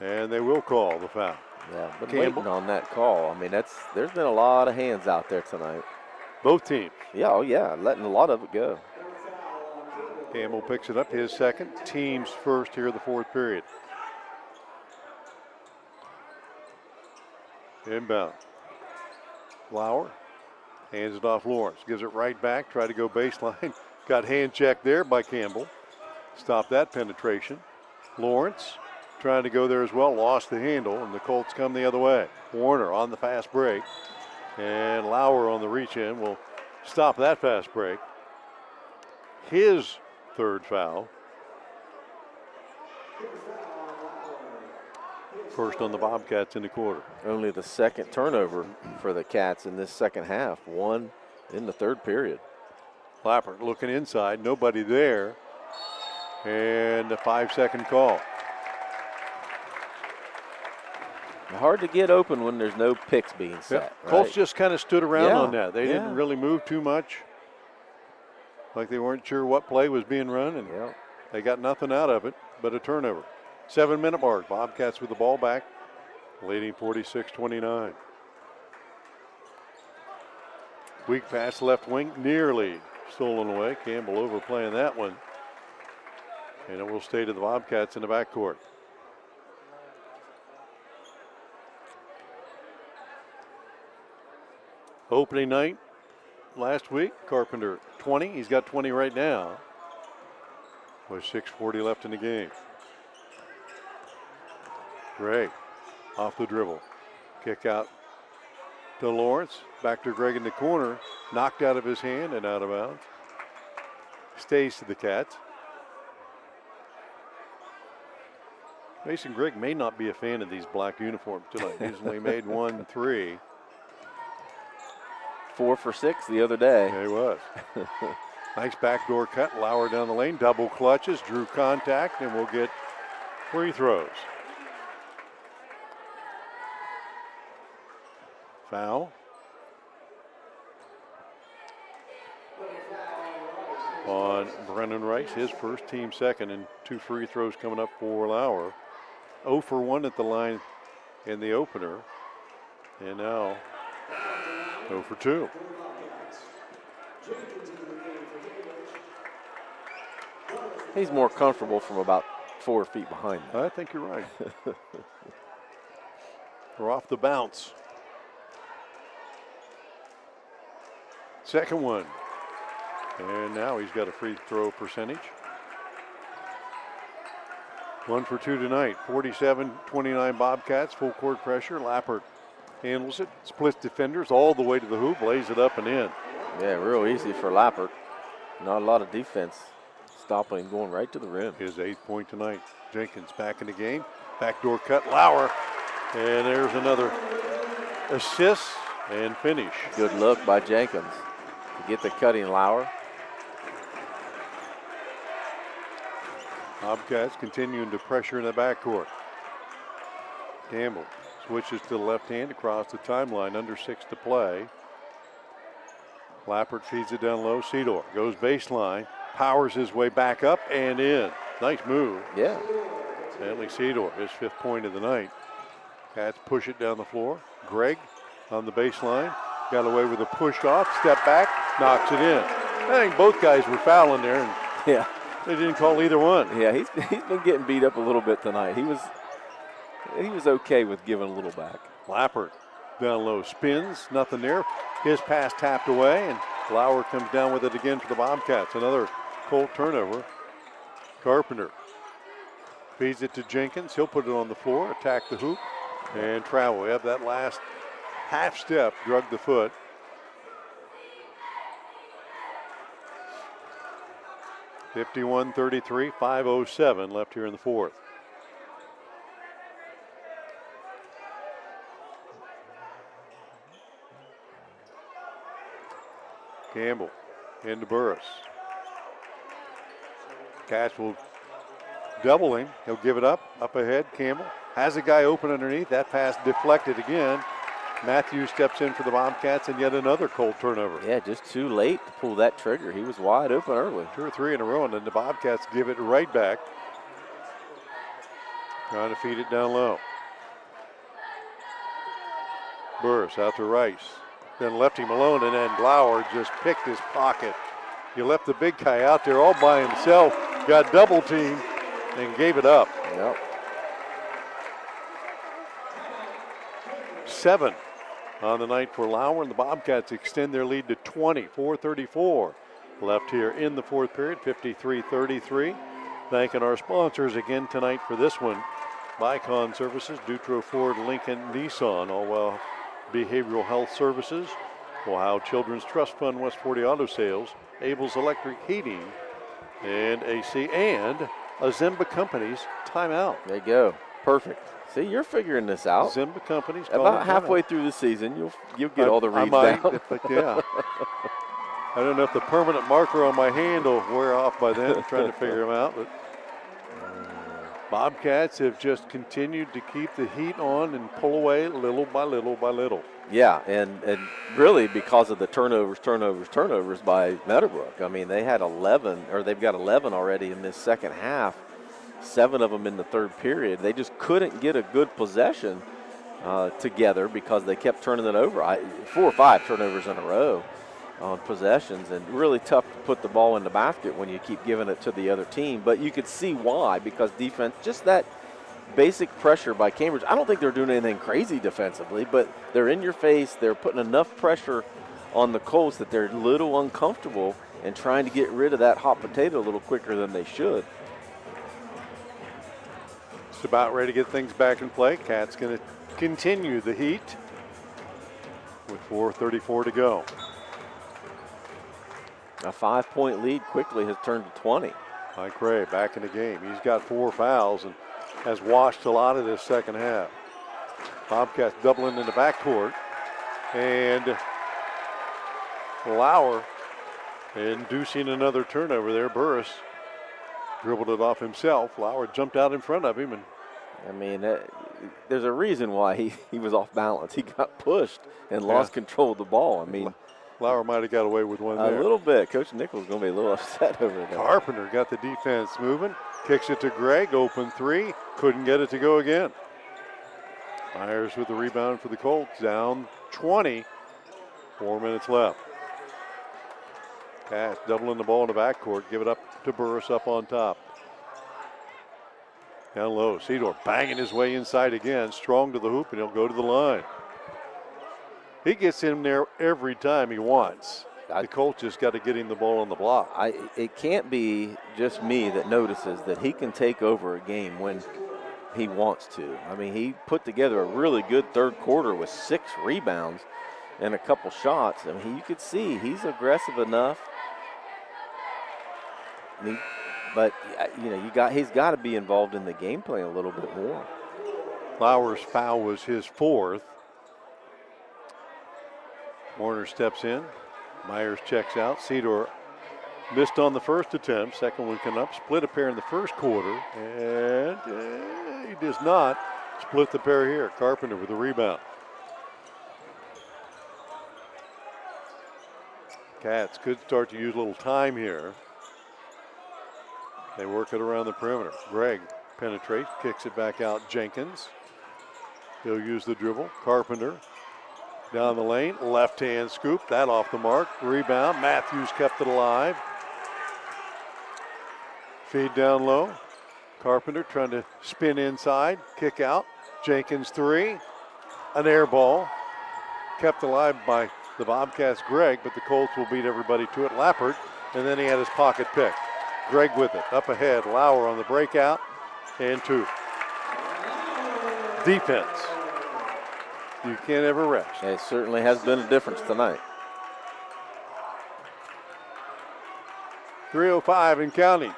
and they will call the foul. Yeah, but Campbell. waiting on that call. I mean, there's been a lot of hands out there tonight. Both teams. Yeah, oh yeah, letting a lot of it go. Campbell picks it up, his 2nd. Team's 1st here in the 4th period. Inbound. Lauer hands it off Lawrence. Gives it right back. Try to go baseline. Got hand checked there by Campbell. Stop that penetration. Lawrence trying to go there as well. Lost the handle, and the Colts come the other way. Warner on the fast break. And Lauer on the reach in will stop that fast break. His 3rd foul. First on the Bobcats in the quarter. Only the 2nd turnover for the Cats in this 2nd half. 1 in the 3rd period. Lappert looking inside, nobody there. And a 5-second call. Hard to get open when there's no picks being set. Yeah. Right? Colts just kind of stood around on that. They didn't really move too much. Like they weren't sure what play was being run. And They got nothing out of it but a turnover. 7-minute mark. Bobcats with the ball back, leading 46-29. Weak pass left wing, nearly stolen away. Campbell overplaying that one. And it will stay to the Bobcats in the backcourt. Opening night last week, Carpenter 20. He's got 20 right now with 6:40 left in the game. Gregg off the dribble. Kick out to Lawrence. Back to Gregg in the corner. Knocked out of his hand and out of bounds. Stays to the Cats. Mason Gregg may not be a fan of these black uniforms tonight. He's only made 1 3. 4 for 6 the other day. Yeah, he was. Nice backdoor cut. Lauer down the lane. Double clutches. Drew contact and will get free throws. Foul. On Brennan Rice, his first, team second, and 2 free throws coming up for Lauer. 0 for 1 at the line in the opener. And now 0 for 2. He's more comfortable from about 4 feet behind him. I think you're right. We're off the bounce. Second one. And now he's got a free throw percentage. 1 for 2 tonight. 47-29 Bobcats. Full court pressure. Lappert handles it. Splits defenders all the way to the hoop. Lays it up and in. Yeah, real easy for Lappert. Not a lot of defense. Stopping and going right to the rim. His 8th point tonight. Jenkins back in the game. Backdoor cut. Lauer. And there's another assist and finish. Good look by Jenkins to get the cutting Lauer. Bobcats continuing to pressure in the backcourt. Campbell switches to the left hand across the timeline, under 6 to play. Lappert feeds it down low. Cedar goes baseline, powers his way back up and in. Nice move. Yeah. Stanley Cedar, his 5th point of the night. Cats push it down the floor. Gregg on the baseline, got away with a push off, step back, knocks it in. I think both guys were fouling there. And yeah. They didn't call either one. Yeah, he's been getting beat up a little bit tonight. He was okay with giving a little back. Lappert down low, spins, nothing there. His pass tapped away, and Lauer comes down with it again for the Bobcats. Another Colt turnover. Carpenter feeds it to Jenkins. He'll put it on the floor, attack the hoop, and travel. We have that last half step, drug the foot. (51-33), 5:07 left here in the 4th. Campbell into Burris. Cats will double him. He'll give it up ahead. Campbell has a guy open underneath. That pass deflected again. Matthews steps in for the Bobcats, and yet another Colt turnover. Yeah, just too late to pull that trigger. He was wide open early. 2 or 3 in a row, and then the Bobcats give it right back. Trying to feed it down low. Burris out to Rice. Then left him alone, and then Lauer just picked his pocket. You left the big guy out there all by himself, got double teamed, and gave it up. Yep. 7 on the night for Lauer, and the Bobcats extend their lead to 20, 4:34 left here in the 4th period, 53-33. Thanking our sponsors again tonight for this one. Bicon Services, Dutro Ford, Lincoln, Nissan, Allwell Behavioral Health Services, Ohio Children's Trust Fund, West 40 Auto Sales, Abel's Electric Heating and AC, and Azimba Companies timeout. There you go. Perfect. See, you're figuring this out. Zimba Companies. About halfway through the season, you'll get all the reads down. Yeah. I don't know if the permanent marker on my hand will wear off by then. I'm trying to figure them out. But Bobcats have just continued to keep the heat on and pull away little by little by little. Yeah, and really because of the turnovers by Meadowbrook. I mean, they had 11, or they've got 11 already in this second half, 7 of them in the third period. They just couldn't get a good possession together because they kept turning it over. 4 or 5 turnovers in a row on possessions, and really tough to put the ball in the basket when you keep giving it to the other team. But you could see why, because defense, just that basic pressure by Cambridge. I don't think they're doing anything crazy defensively, but they're in your face. They're putting enough pressure on the Colts that they're a little uncomfortable and trying to get rid of that hot potato a little quicker than they should. It's about ready to get things back in play. Cats going to continue the heat with 4:34 to go. A 5-point lead quickly has turned to 20. Mike Ray back in the game. He's got 4 fouls and has washed a lot of this second half. Bobcats doubling in the backcourt. And Lauer inducing another turnover there. Burris dribbled it off himself. Lauer jumped out in front of him. And I mean, there's a reason why he was off balance. He got pushed and lost control of the ball. I mean, Lauer might have got away with one there. A little bit. Coach Nichols is going to be a little upset over there. Carpenter got the defense moving. Kicks it to Gregg. Open 3. Couldn't get it to go again. Myers with the rebound for the Colts. Down 20. 4 minutes left. Cats doubling the ball in the backcourt. Give it up to Burris up on top. Down low. Cedar banging his way inside again. Strong to the hoop, and he'll go to the line. He gets in there every time he wants. The Colts just got to get him the ball on the block. It can't be just me that notices that he can take over a game when he wants to. I mean, he put together a really good third quarter with 6 rebounds and a couple shots. I mean, you could see he's aggressive enough. But you know, he's got to be involved in the game plan a little bit more. Lauer's foul was his 4th. Warner steps in. Myers checks out. Cedar missed on the first attempt. Second one come up. Split a pair in the first quarter. And he does not split the pair here. Carpenter with the rebound. Cats could start to use a little time here. They work it around the perimeter. Gregg penetrates, kicks it back out. Jenkins. He'll use the dribble. Carpenter down the lane. Left hand scoop. That off the mark. Rebound. Matthews kept it alive. Feed down low. Carpenter trying to spin inside. Kick out. Jenkins 3. An air ball. Kept alive by the Bobcats, Gregg, but the Colts will beat everybody to it. Lappert, and then he had his pocket pick. Gregg with it. Up ahead. Lauer on the breakout. And 2. Defense. You can't ever rest. It certainly has been a difference tonight. 3:05 and counting.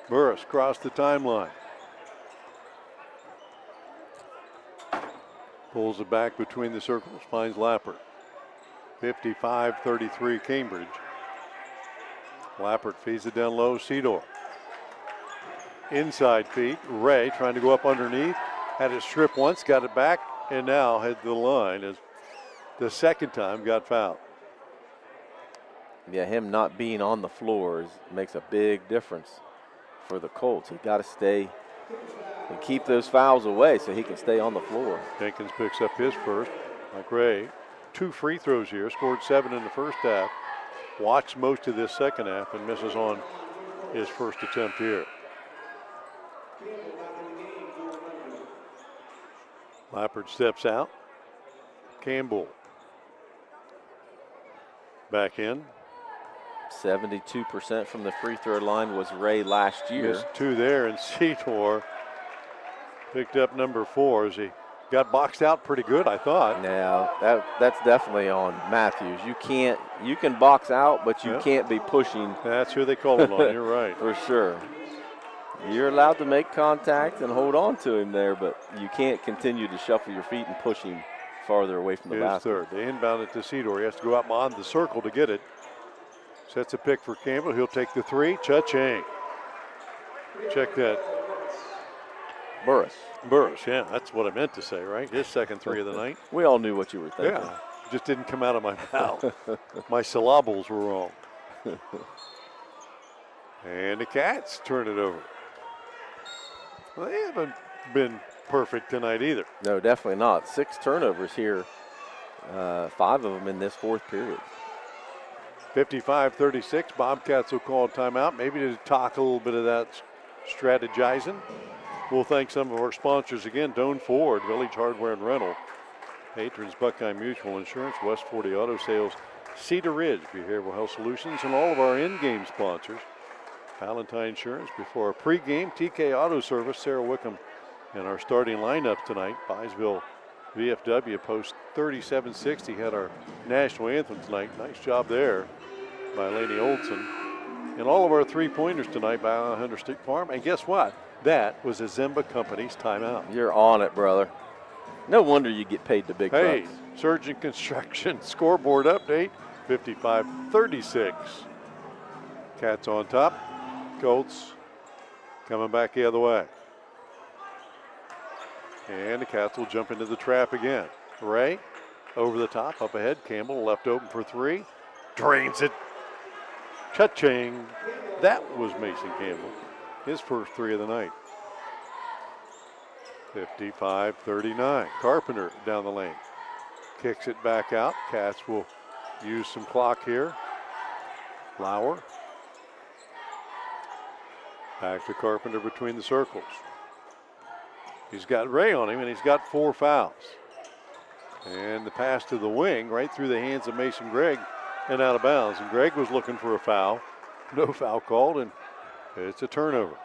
Burris crossed the timeline. Pulls it back between the circles, finds Lappert. 55-33 Cambridge. Lappert feeds it down low, Cedar. Inside feed, Ray trying to go up underneath. Had it stripped once, got it back, and now head to the line as the second time got fouled. Yeah, him not being on the floor makes a big difference for the Colts. He got to stay and keep those fouls away so he can stay on the floor. Jenkins picks up his first. Mike Ray, 2 free throws here, scored 7 in the first half. Watched most of this second half and misses on his first attempt here. Lappert steps out. Campbell back in. 72% from the free throw line was Ray last year. Missed 2 there, and Cedar picked up number 4 as he got boxed out pretty good, I thought. Now that's definitely on Matthews. You can box out, but you can't be pushing. That's who they call it on. You're right. For sure. You're allowed to make contact and hold on to him there, but you can't continue to shuffle your feet and push him farther away from the basket. Third. They inbound it to Cedar. He has to go out beyond the circle to get it. Sets a pick for Campbell. He'll take the 3. Cha-ching. Check that. Burris. Burris, yeah, that's what I meant to say, right? His second three of the night. We all knew what you were thinking. Yeah, just didn't come out of my mouth. My syllables were wrong. And the Cats turn it over. Well, they haven't been perfect tonight either. No, definitely not. 6 turnovers here, 5 of them in this fourth period. 55-36, Bobcats will call a timeout, maybe to talk a little bit of that strategizing. We'll thank some of our sponsors again, Doan Ford, Village Hardware and Rental, Patrons Buckeye Mutual Insurance, West 40 Auto Sales, Cedar Ridge Behavioral Health Solutions, and all of our in-game sponsors. Valentine Insurance before our pregame, TK Auto Service, Sarah Wickham, and our starting lineup tonight. Byesville VFW post 3760 had our national anthem tonight. Nice job there by Lainey Olson. And all of our three-pointers tonight by Hunter State Farm. And guess what? That was a Zimba Company's timeout. You're on it, brother. No wonder you get paid the big bucks. Surgeon Construction scoreboard update, 55-36. Cats on top. Colts coming back the other way. And the Cats will jump into the trap again. Ray over the top, up ahead. Campbell left open for three. Drains it. Cha-ching. That was Mason Campbell. His first three of the night. 55-39. Carpenter down the lane. Kicks it back out. Cats will use some clock here. Lauer. Back to Carpenter between the circles. He's got Ray on him, and he's got 4 fouls. And the pass to the wing, right through the hands of Mason Gregg and out of bounds. And Gregg was looking for a foul. No foul called, and it's a turnover.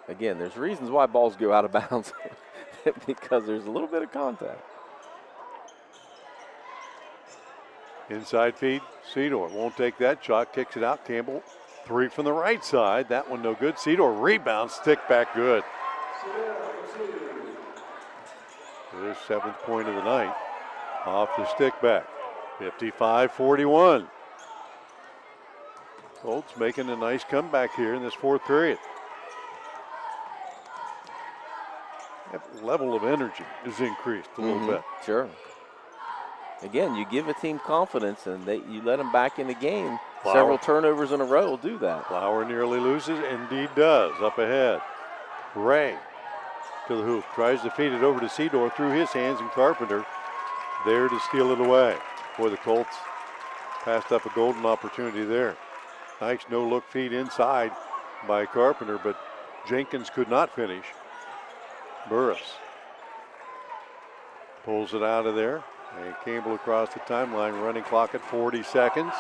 Again, there's reasons why balls go out of bounds because there's a little bit of contact. Inside feed, Cedar won't take that shot, kicks it out. Campbell, 3 from the right side. That one no good. Cedar rebounds, stick back good. His 7th point of the night off the stick back. 55-41. Colts making a nice comeback here in this fourth period. That level of energy is increased a little bit. Sure. Again, you give a team confidence and you let them back in the game. Lauer. Several turnovers in a row will do that. Lauer nearly loses, indeed does. Up ahead. Ray to the hoop. Tries to feed it over to Cedar through his hands, and Carpenter there to steal it away. Boy, the Colts passed up a golden opportunity there. Nice no-look feed inside by Carpenter, but Jenkins could not finish. Burris pulls it out of there. And Campbell across the timeline, running clock at 40 seconds.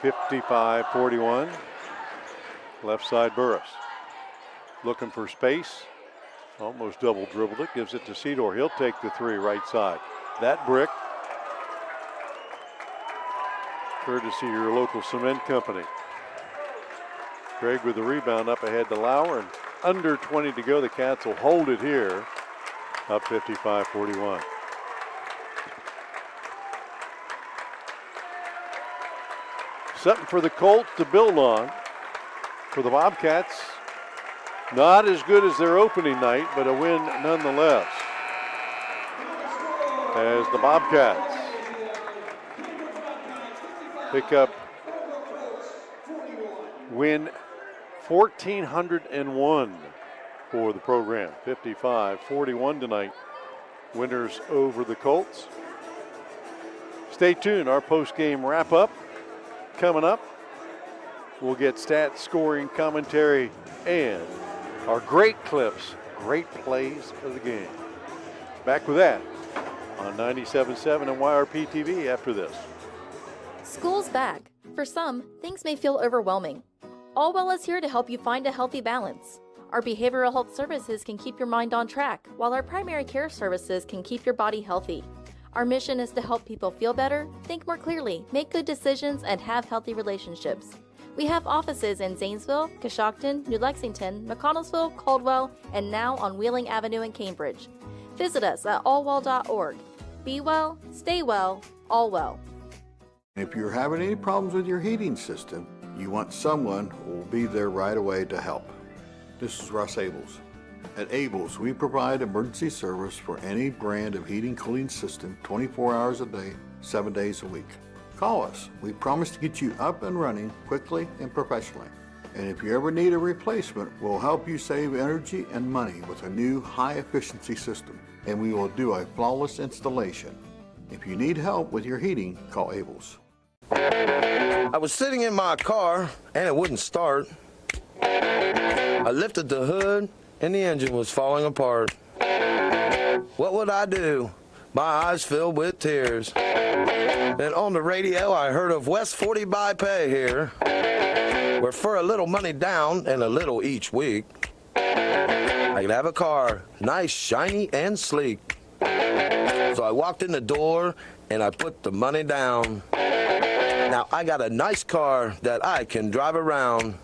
55-41. Left side Burris. Looking for space. Almost double dribbled it. Gives it to Cedar. He'll take the three right side. That brick, courtesy of your local cement company. Gregg with the rebound up ahead to Lauer. And under 20 to go. The Cats will hold it here. Up 55-41. Something for the Colts to build on. For the Bobcats, not as good as their opening night, but a win nonetheless. As the Bobcats pick up win 1,401. For the program. 55-41 tonight. Winners over the Colts. Stay tuned. Our post-game wrap-up coming up. We'll get stats, scoring, commentary, and our great clips, great plays of the game. Back with that on 97.7 and YRPtv after this. School's back. For some, things may feel overwhelming. Allwell is here to help you find a healthy balance. Our behavioral health services can keep your mind on track, while our primary care services can keep your body healthy. Our mission is to help people feel better, think more clearly, make good decisions, and have healthy relationships. We have offices in Zanesville, Coshocton, New Lexington, McConnellsville, Caldwell, and now on Wheeling Avenue in Cambridge. Visit us at allwell.org. Be well, stay well, all well. If you're having any problems with your heating system, you want someone who will be there right away to help. This is Russ Abels. At Abels, we provide emergency service for any brand of heating cooling system 24 hours a day, 7 days a week. Call us. We promise to get you up and running quickly and professionally. And if you ever need a replacement, we'll help you save energy and money with a new high-efficiency system, and we will do a flawless installation. If you need help with your heating, call Abels. I was sitting in my car, and it wouldn't start. I lifted the hood, and the engine was falling apart. What would I do? My eyes filled with tears. Then on the radio, I heard of West 40 by Pay here, where for a little money down and a little each week, I could have a car, nice, shiny, and sleek. So I walked in the door, and I put the money down. Now I got a nice car that I can drive around.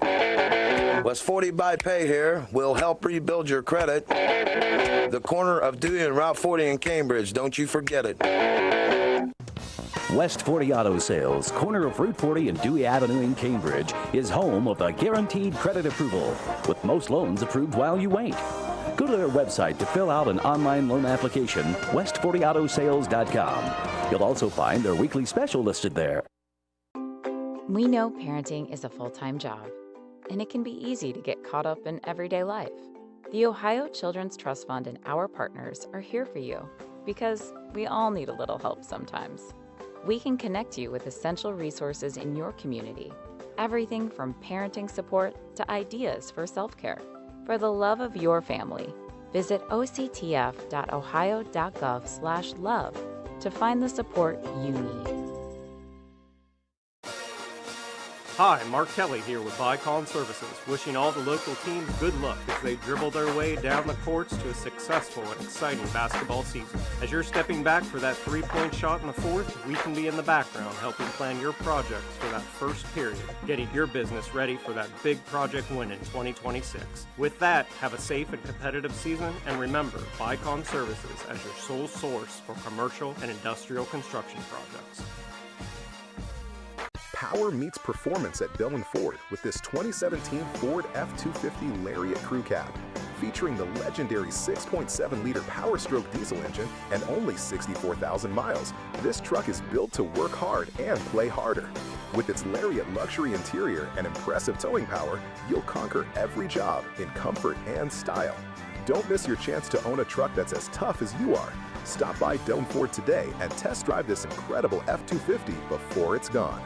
West 40 by Pay here will help rebuild your credit. The corner of Dewey and Route 40 in Cambridge, don't you forget it. West 40 Auto Sales, corner of Route 40 and Dewey Avenue in Cambridge, is home of the guaranteed credit approval, with most loans approved while you wait. Go to their website to fill out an online loan application, west40autosales.com. You'll also find their weekly special listed there. We know parenting is a full-time job, and it can be easy to get caught up in everyday life. The Ohio Children's Trust Fund and our partners are here for you because we all need a little help sometimes. We can connect you with essential resources in your community, everything from parenting support to ideas for self-care. For the love of your family, visit octf.ohio.gov/love to find the support you need. Hi, Mark Kelly here with Bicon Services, wishing all the local teams good luck as they dribble their way down the courts to a successful and exciting basketball season. As you're stepping back for that three-point shot in the fourth, we can be in the background helping plan your projects for that first period, getting your business ready for that big project win in 2026. With that, have a safe and competitive season, and remember Bicon Services as your sole source for commercial and industrial construction projects. Power meets performance at Bell & Ford with this 2017 Ford F-250 Lariat Crew Cab. Featuring the legendary 6.7-liter Power Stroke diesel engine and only 64,000 miles, this truck is built to work hard and play harder. With its Lariat luxury interior and impressive towing power, you'll conquer every job in comfort and style. Don't miss your chance to own a truck that's as tough as you are. Stop by Dome Ford today and test drive this incredible F-250 before it's gone.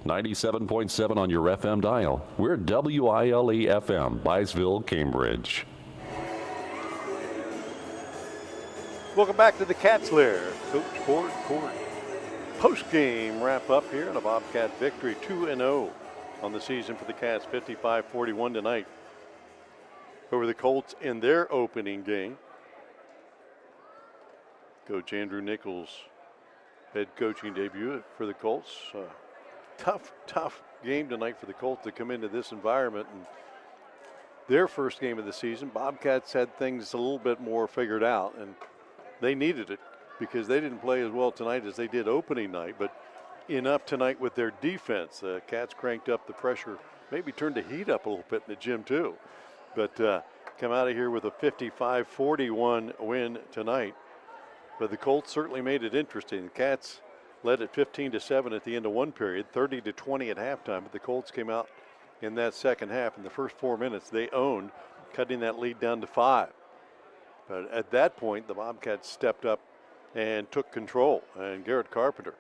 97.7 on your FM dial. We're WILE FM, Byesville, Cambridge. Welcome back to the Cats Lair. Coach Ford Court. Post-game wrap up here on a Bobcat victory, 2-0 on the season for the Cats, 55-41 tonight over the Colts in their opening game. Coach Andrew Nichols' head coaching debut for the Colts. Tough game tonight for the Colts to come into this environment. And their first game of the season, Bobcats had things a little bit more figured out, and they needed it because they didn't play as well tonight as they did opening night, but enough tonight with their defense. The Cats cranked up the pressure, maybe turned the heat up a little bit in the gym too, but come out of here with a 55-41 win tonight. But the Colts certainly made it interesting. The Cats led at 15-7 at the end of one period, 30-20 at halftime, but the Colts came out in that second half. In the first 4 minutes, they owned, cutting that lead down to 5. But at that point, the Bobcats stepped up and took control, and Garrett Carpenter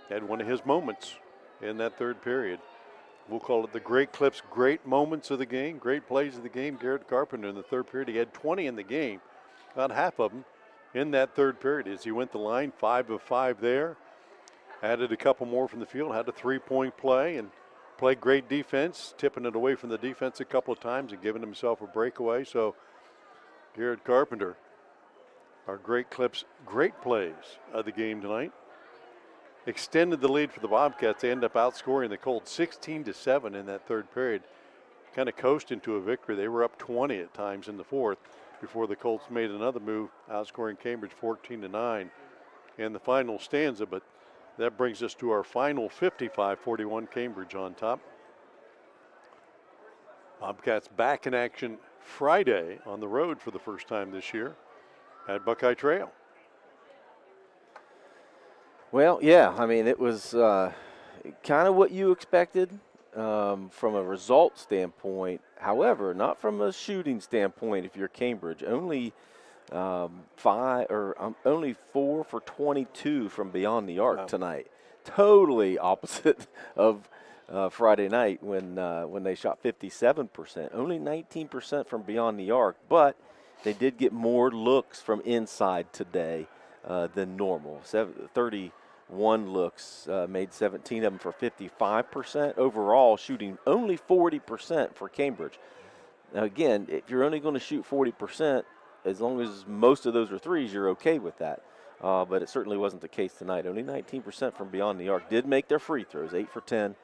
had one of his moments in that third period. We'll call it the great clips, great moments of the game, great plays of the game. Garrett Carpenter in the third period, he had 20 in the game, about half of them in that third period as he went the line, 5 of 5 there. Added a couple more from the field, had a three-point play, and played great defense, tipping it away from the defense a couple of times and giving himself a breakaway. So Garrett Carpenter, our great clips, great plays of the game tonight. Extended the lead for the Bobcats. They end up outscoring the Colts 16-7 in that third period. Kind of coasting to a victory. They were up 20 at times in the fourth before the Colts made another move, outscoring Cambridge 14-9 in the final stanza. But That brings us to our final 55-41, Cambridge on top. Bobcats back in action Friday on the road for the first time this year at Buckeye Trail. Well, yeah, I mean, it was kind of what you expected from a result standpoint. However, not from a shooting standpoint if you're Cambridge. Only 4 for 22 from beyond the arc tonight. Totally opposite of Friday night when they shot 57%. Only 19% from beyond the arc, but they did get more looks from inside today than normal. 31 looks, made 17 of them for 55%. Overall, shooting only 40% for Cambridge. Now, again, if you're only going to shoot 40%, as long as most of those are threes, you're okay with that. But it certainly wasn't the case tonight. Only 19% from beyond the arc. Did make their free throws, 8 for 10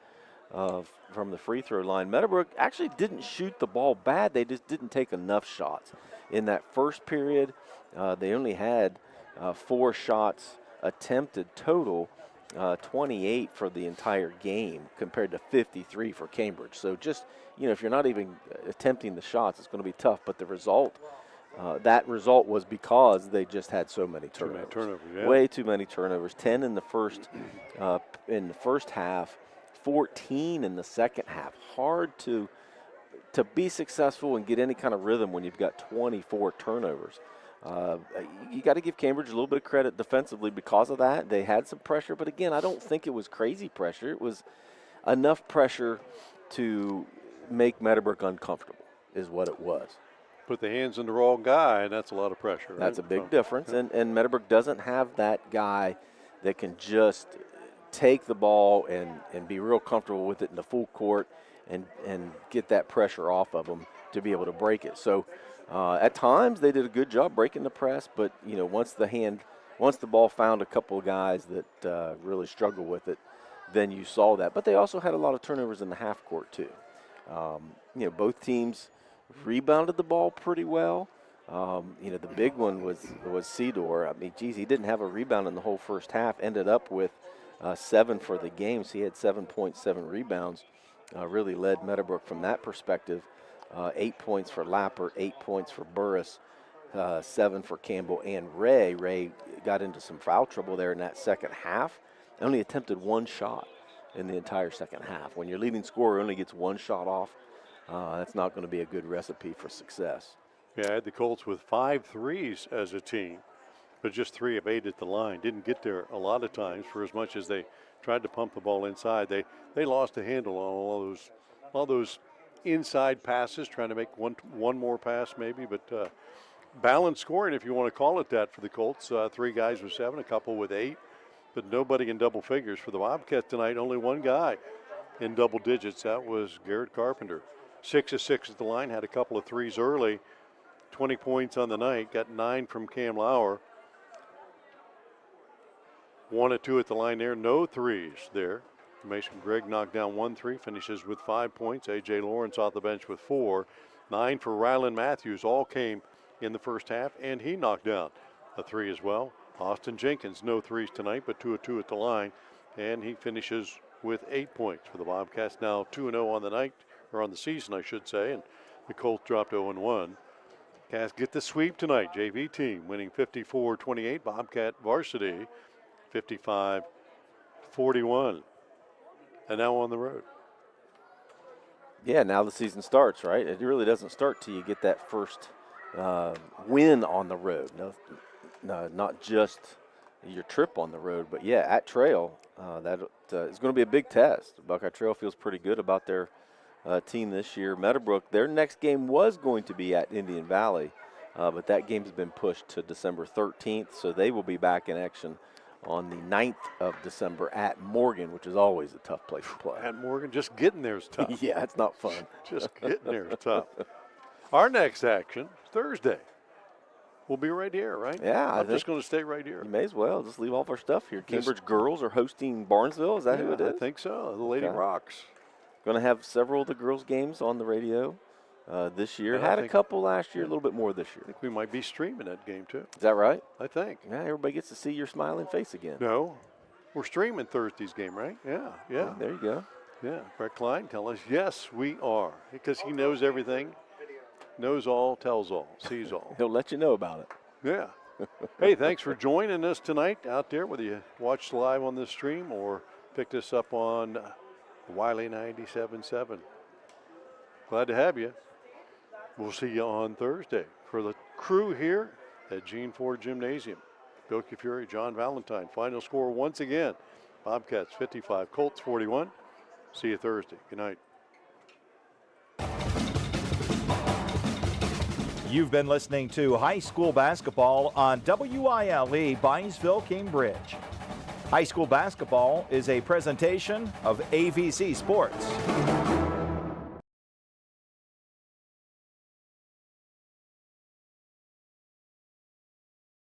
from the free throw line. Meadowbrook actually didn't shoot the ball bad. They just didn't take enough shots. In that first period, they only had 4 shots attempted total, 28 for the entire game compared to 53 for Cambridge. So just, if you're not even attempting the shots, it's going to be tough. But the result, that result was because they just had so many turnovers. Way too many turnovers. 10 in the first half, 14 in the second half. Hard to be successful and get any kind of rhythm when you've got 24 turnovers. You got to give Cambridge a little bit of credit defensively because of that. They had some pressure, but again, I don't think it was crazy pressure. It was enough pressure to make Meadowbrook uncomfortable is what it was. Put the hands in the wrong guy, and that's a lot of pressure. Right? That's a big difference, and Meadowbrook doesn't have that guy that can just take the ball and be real comfortable with it in the full court and get that pressure off of them to be able to break it. So at times they did a good job breaking the press, but once the ball found a couple of guys that really struggled with it, then you saw that. But they also had a lot of turnovers in the half court too. Both teams rebounded the ball pretty well. The big one was Cedar. I mean, geez, he didn't have a rebound in the whole first half. Ended up with 7 for the game, so he had 7.7 rebounds. Really led Meadowbrook from that perspective. 8 points for Lapper, 8 points for Burris, 7 for Campbell and Ray. Ray got into some foul trouble there in that second half. Only attempted 1 shot in the entire second half. When your leading scorer only gets 1 shot off, that's not going to be a good recipe for success. Yeah, I had the Colts with 5 threes as a team, but just 3 of 8 at the line. Didn't get there a lot of times for as much as they tried to pump the ball inside. They lost a handle on all those inside passes, trying to make one more pass maybe, but balanced scoring, if you want to call it that, for the Colts. 3 guys with 7, a couple with 8, but nobody in double figures. For the Bobcats tonight, only 1 guy in double digits. That was Garrett Carpenter. 6 of 6 at the line, had a couple of threes early. 20 points on the night, got 9 from Cam Lauer. 1 of 2 at the line there, no threes there. Mason Gregg knocked down 1 3, finishes with 5 points. A.J. Lawrence off the bench with 4. 9 for Rylan Matthews, all came in the first half, and he knocked down a 3 as well. Austin Jenkins, no threes tonight, but 2 of 2 at the line, and he finishes with 8 points for the Bobcats. Now 2-0 on the night, or on the season, I should say, and the Colts dropped 0-1. Cats get the sweep tonight. JV team winning 54-28. Bobcat varsity 55-41. And now on the road. Yeah, now the season starts, right? It really doesn't start till you get that first win on the road. No, not just your trip on the road, but yeah, at Trail, that is going to be a big test. Buckeye Trail feels pretty good about their team this year. Meadowbrook, their next game was going to be at Indian Valley, but that game's been pushed to December 13th, so they will be back in action on the 9th of December at Morgan, which is always a tough place to play. At Morgan, just getting there is tough. Yeah, it's not fun. Just getting there is tough. Our next action, Thursday. We'll be right here, right? Yeah, I'm just going to stay right here. You may as well. Just leave all of our stuff here. Cambridge girls are hosting Barnesville. Is that who it is? I think so. The Lady Rocks. Going to have several of the girls' games on the radio this year. Had a couple last year, a little bit more this year. I think we might be streaming that game, too. Is that right? I think. Yeah, everybody gets to see your smiling face again. No. We're streaming Thursday's game, right? Yeah. There you go. Yeah, Brett Klein, tell us, yes, we are, because he knows everything, knows all, tells all, sees all. He'll let you know about it. Yeah. Hey, thanks for joining us tonight out there, whether you watched live on this stream or picked us up on WILE 97.7. Glad to have you. We'll see you on Thursday. For the crew here at Gene Ford Gymnasium, Bill Fury, John Valentine. Final score once again, Bobcats 55, Colts 41. See you Thursday. Good night. You've been listening to high school basketball on WILE Byesville, Cambridge. High school basketball is a presentation of AVC Sports.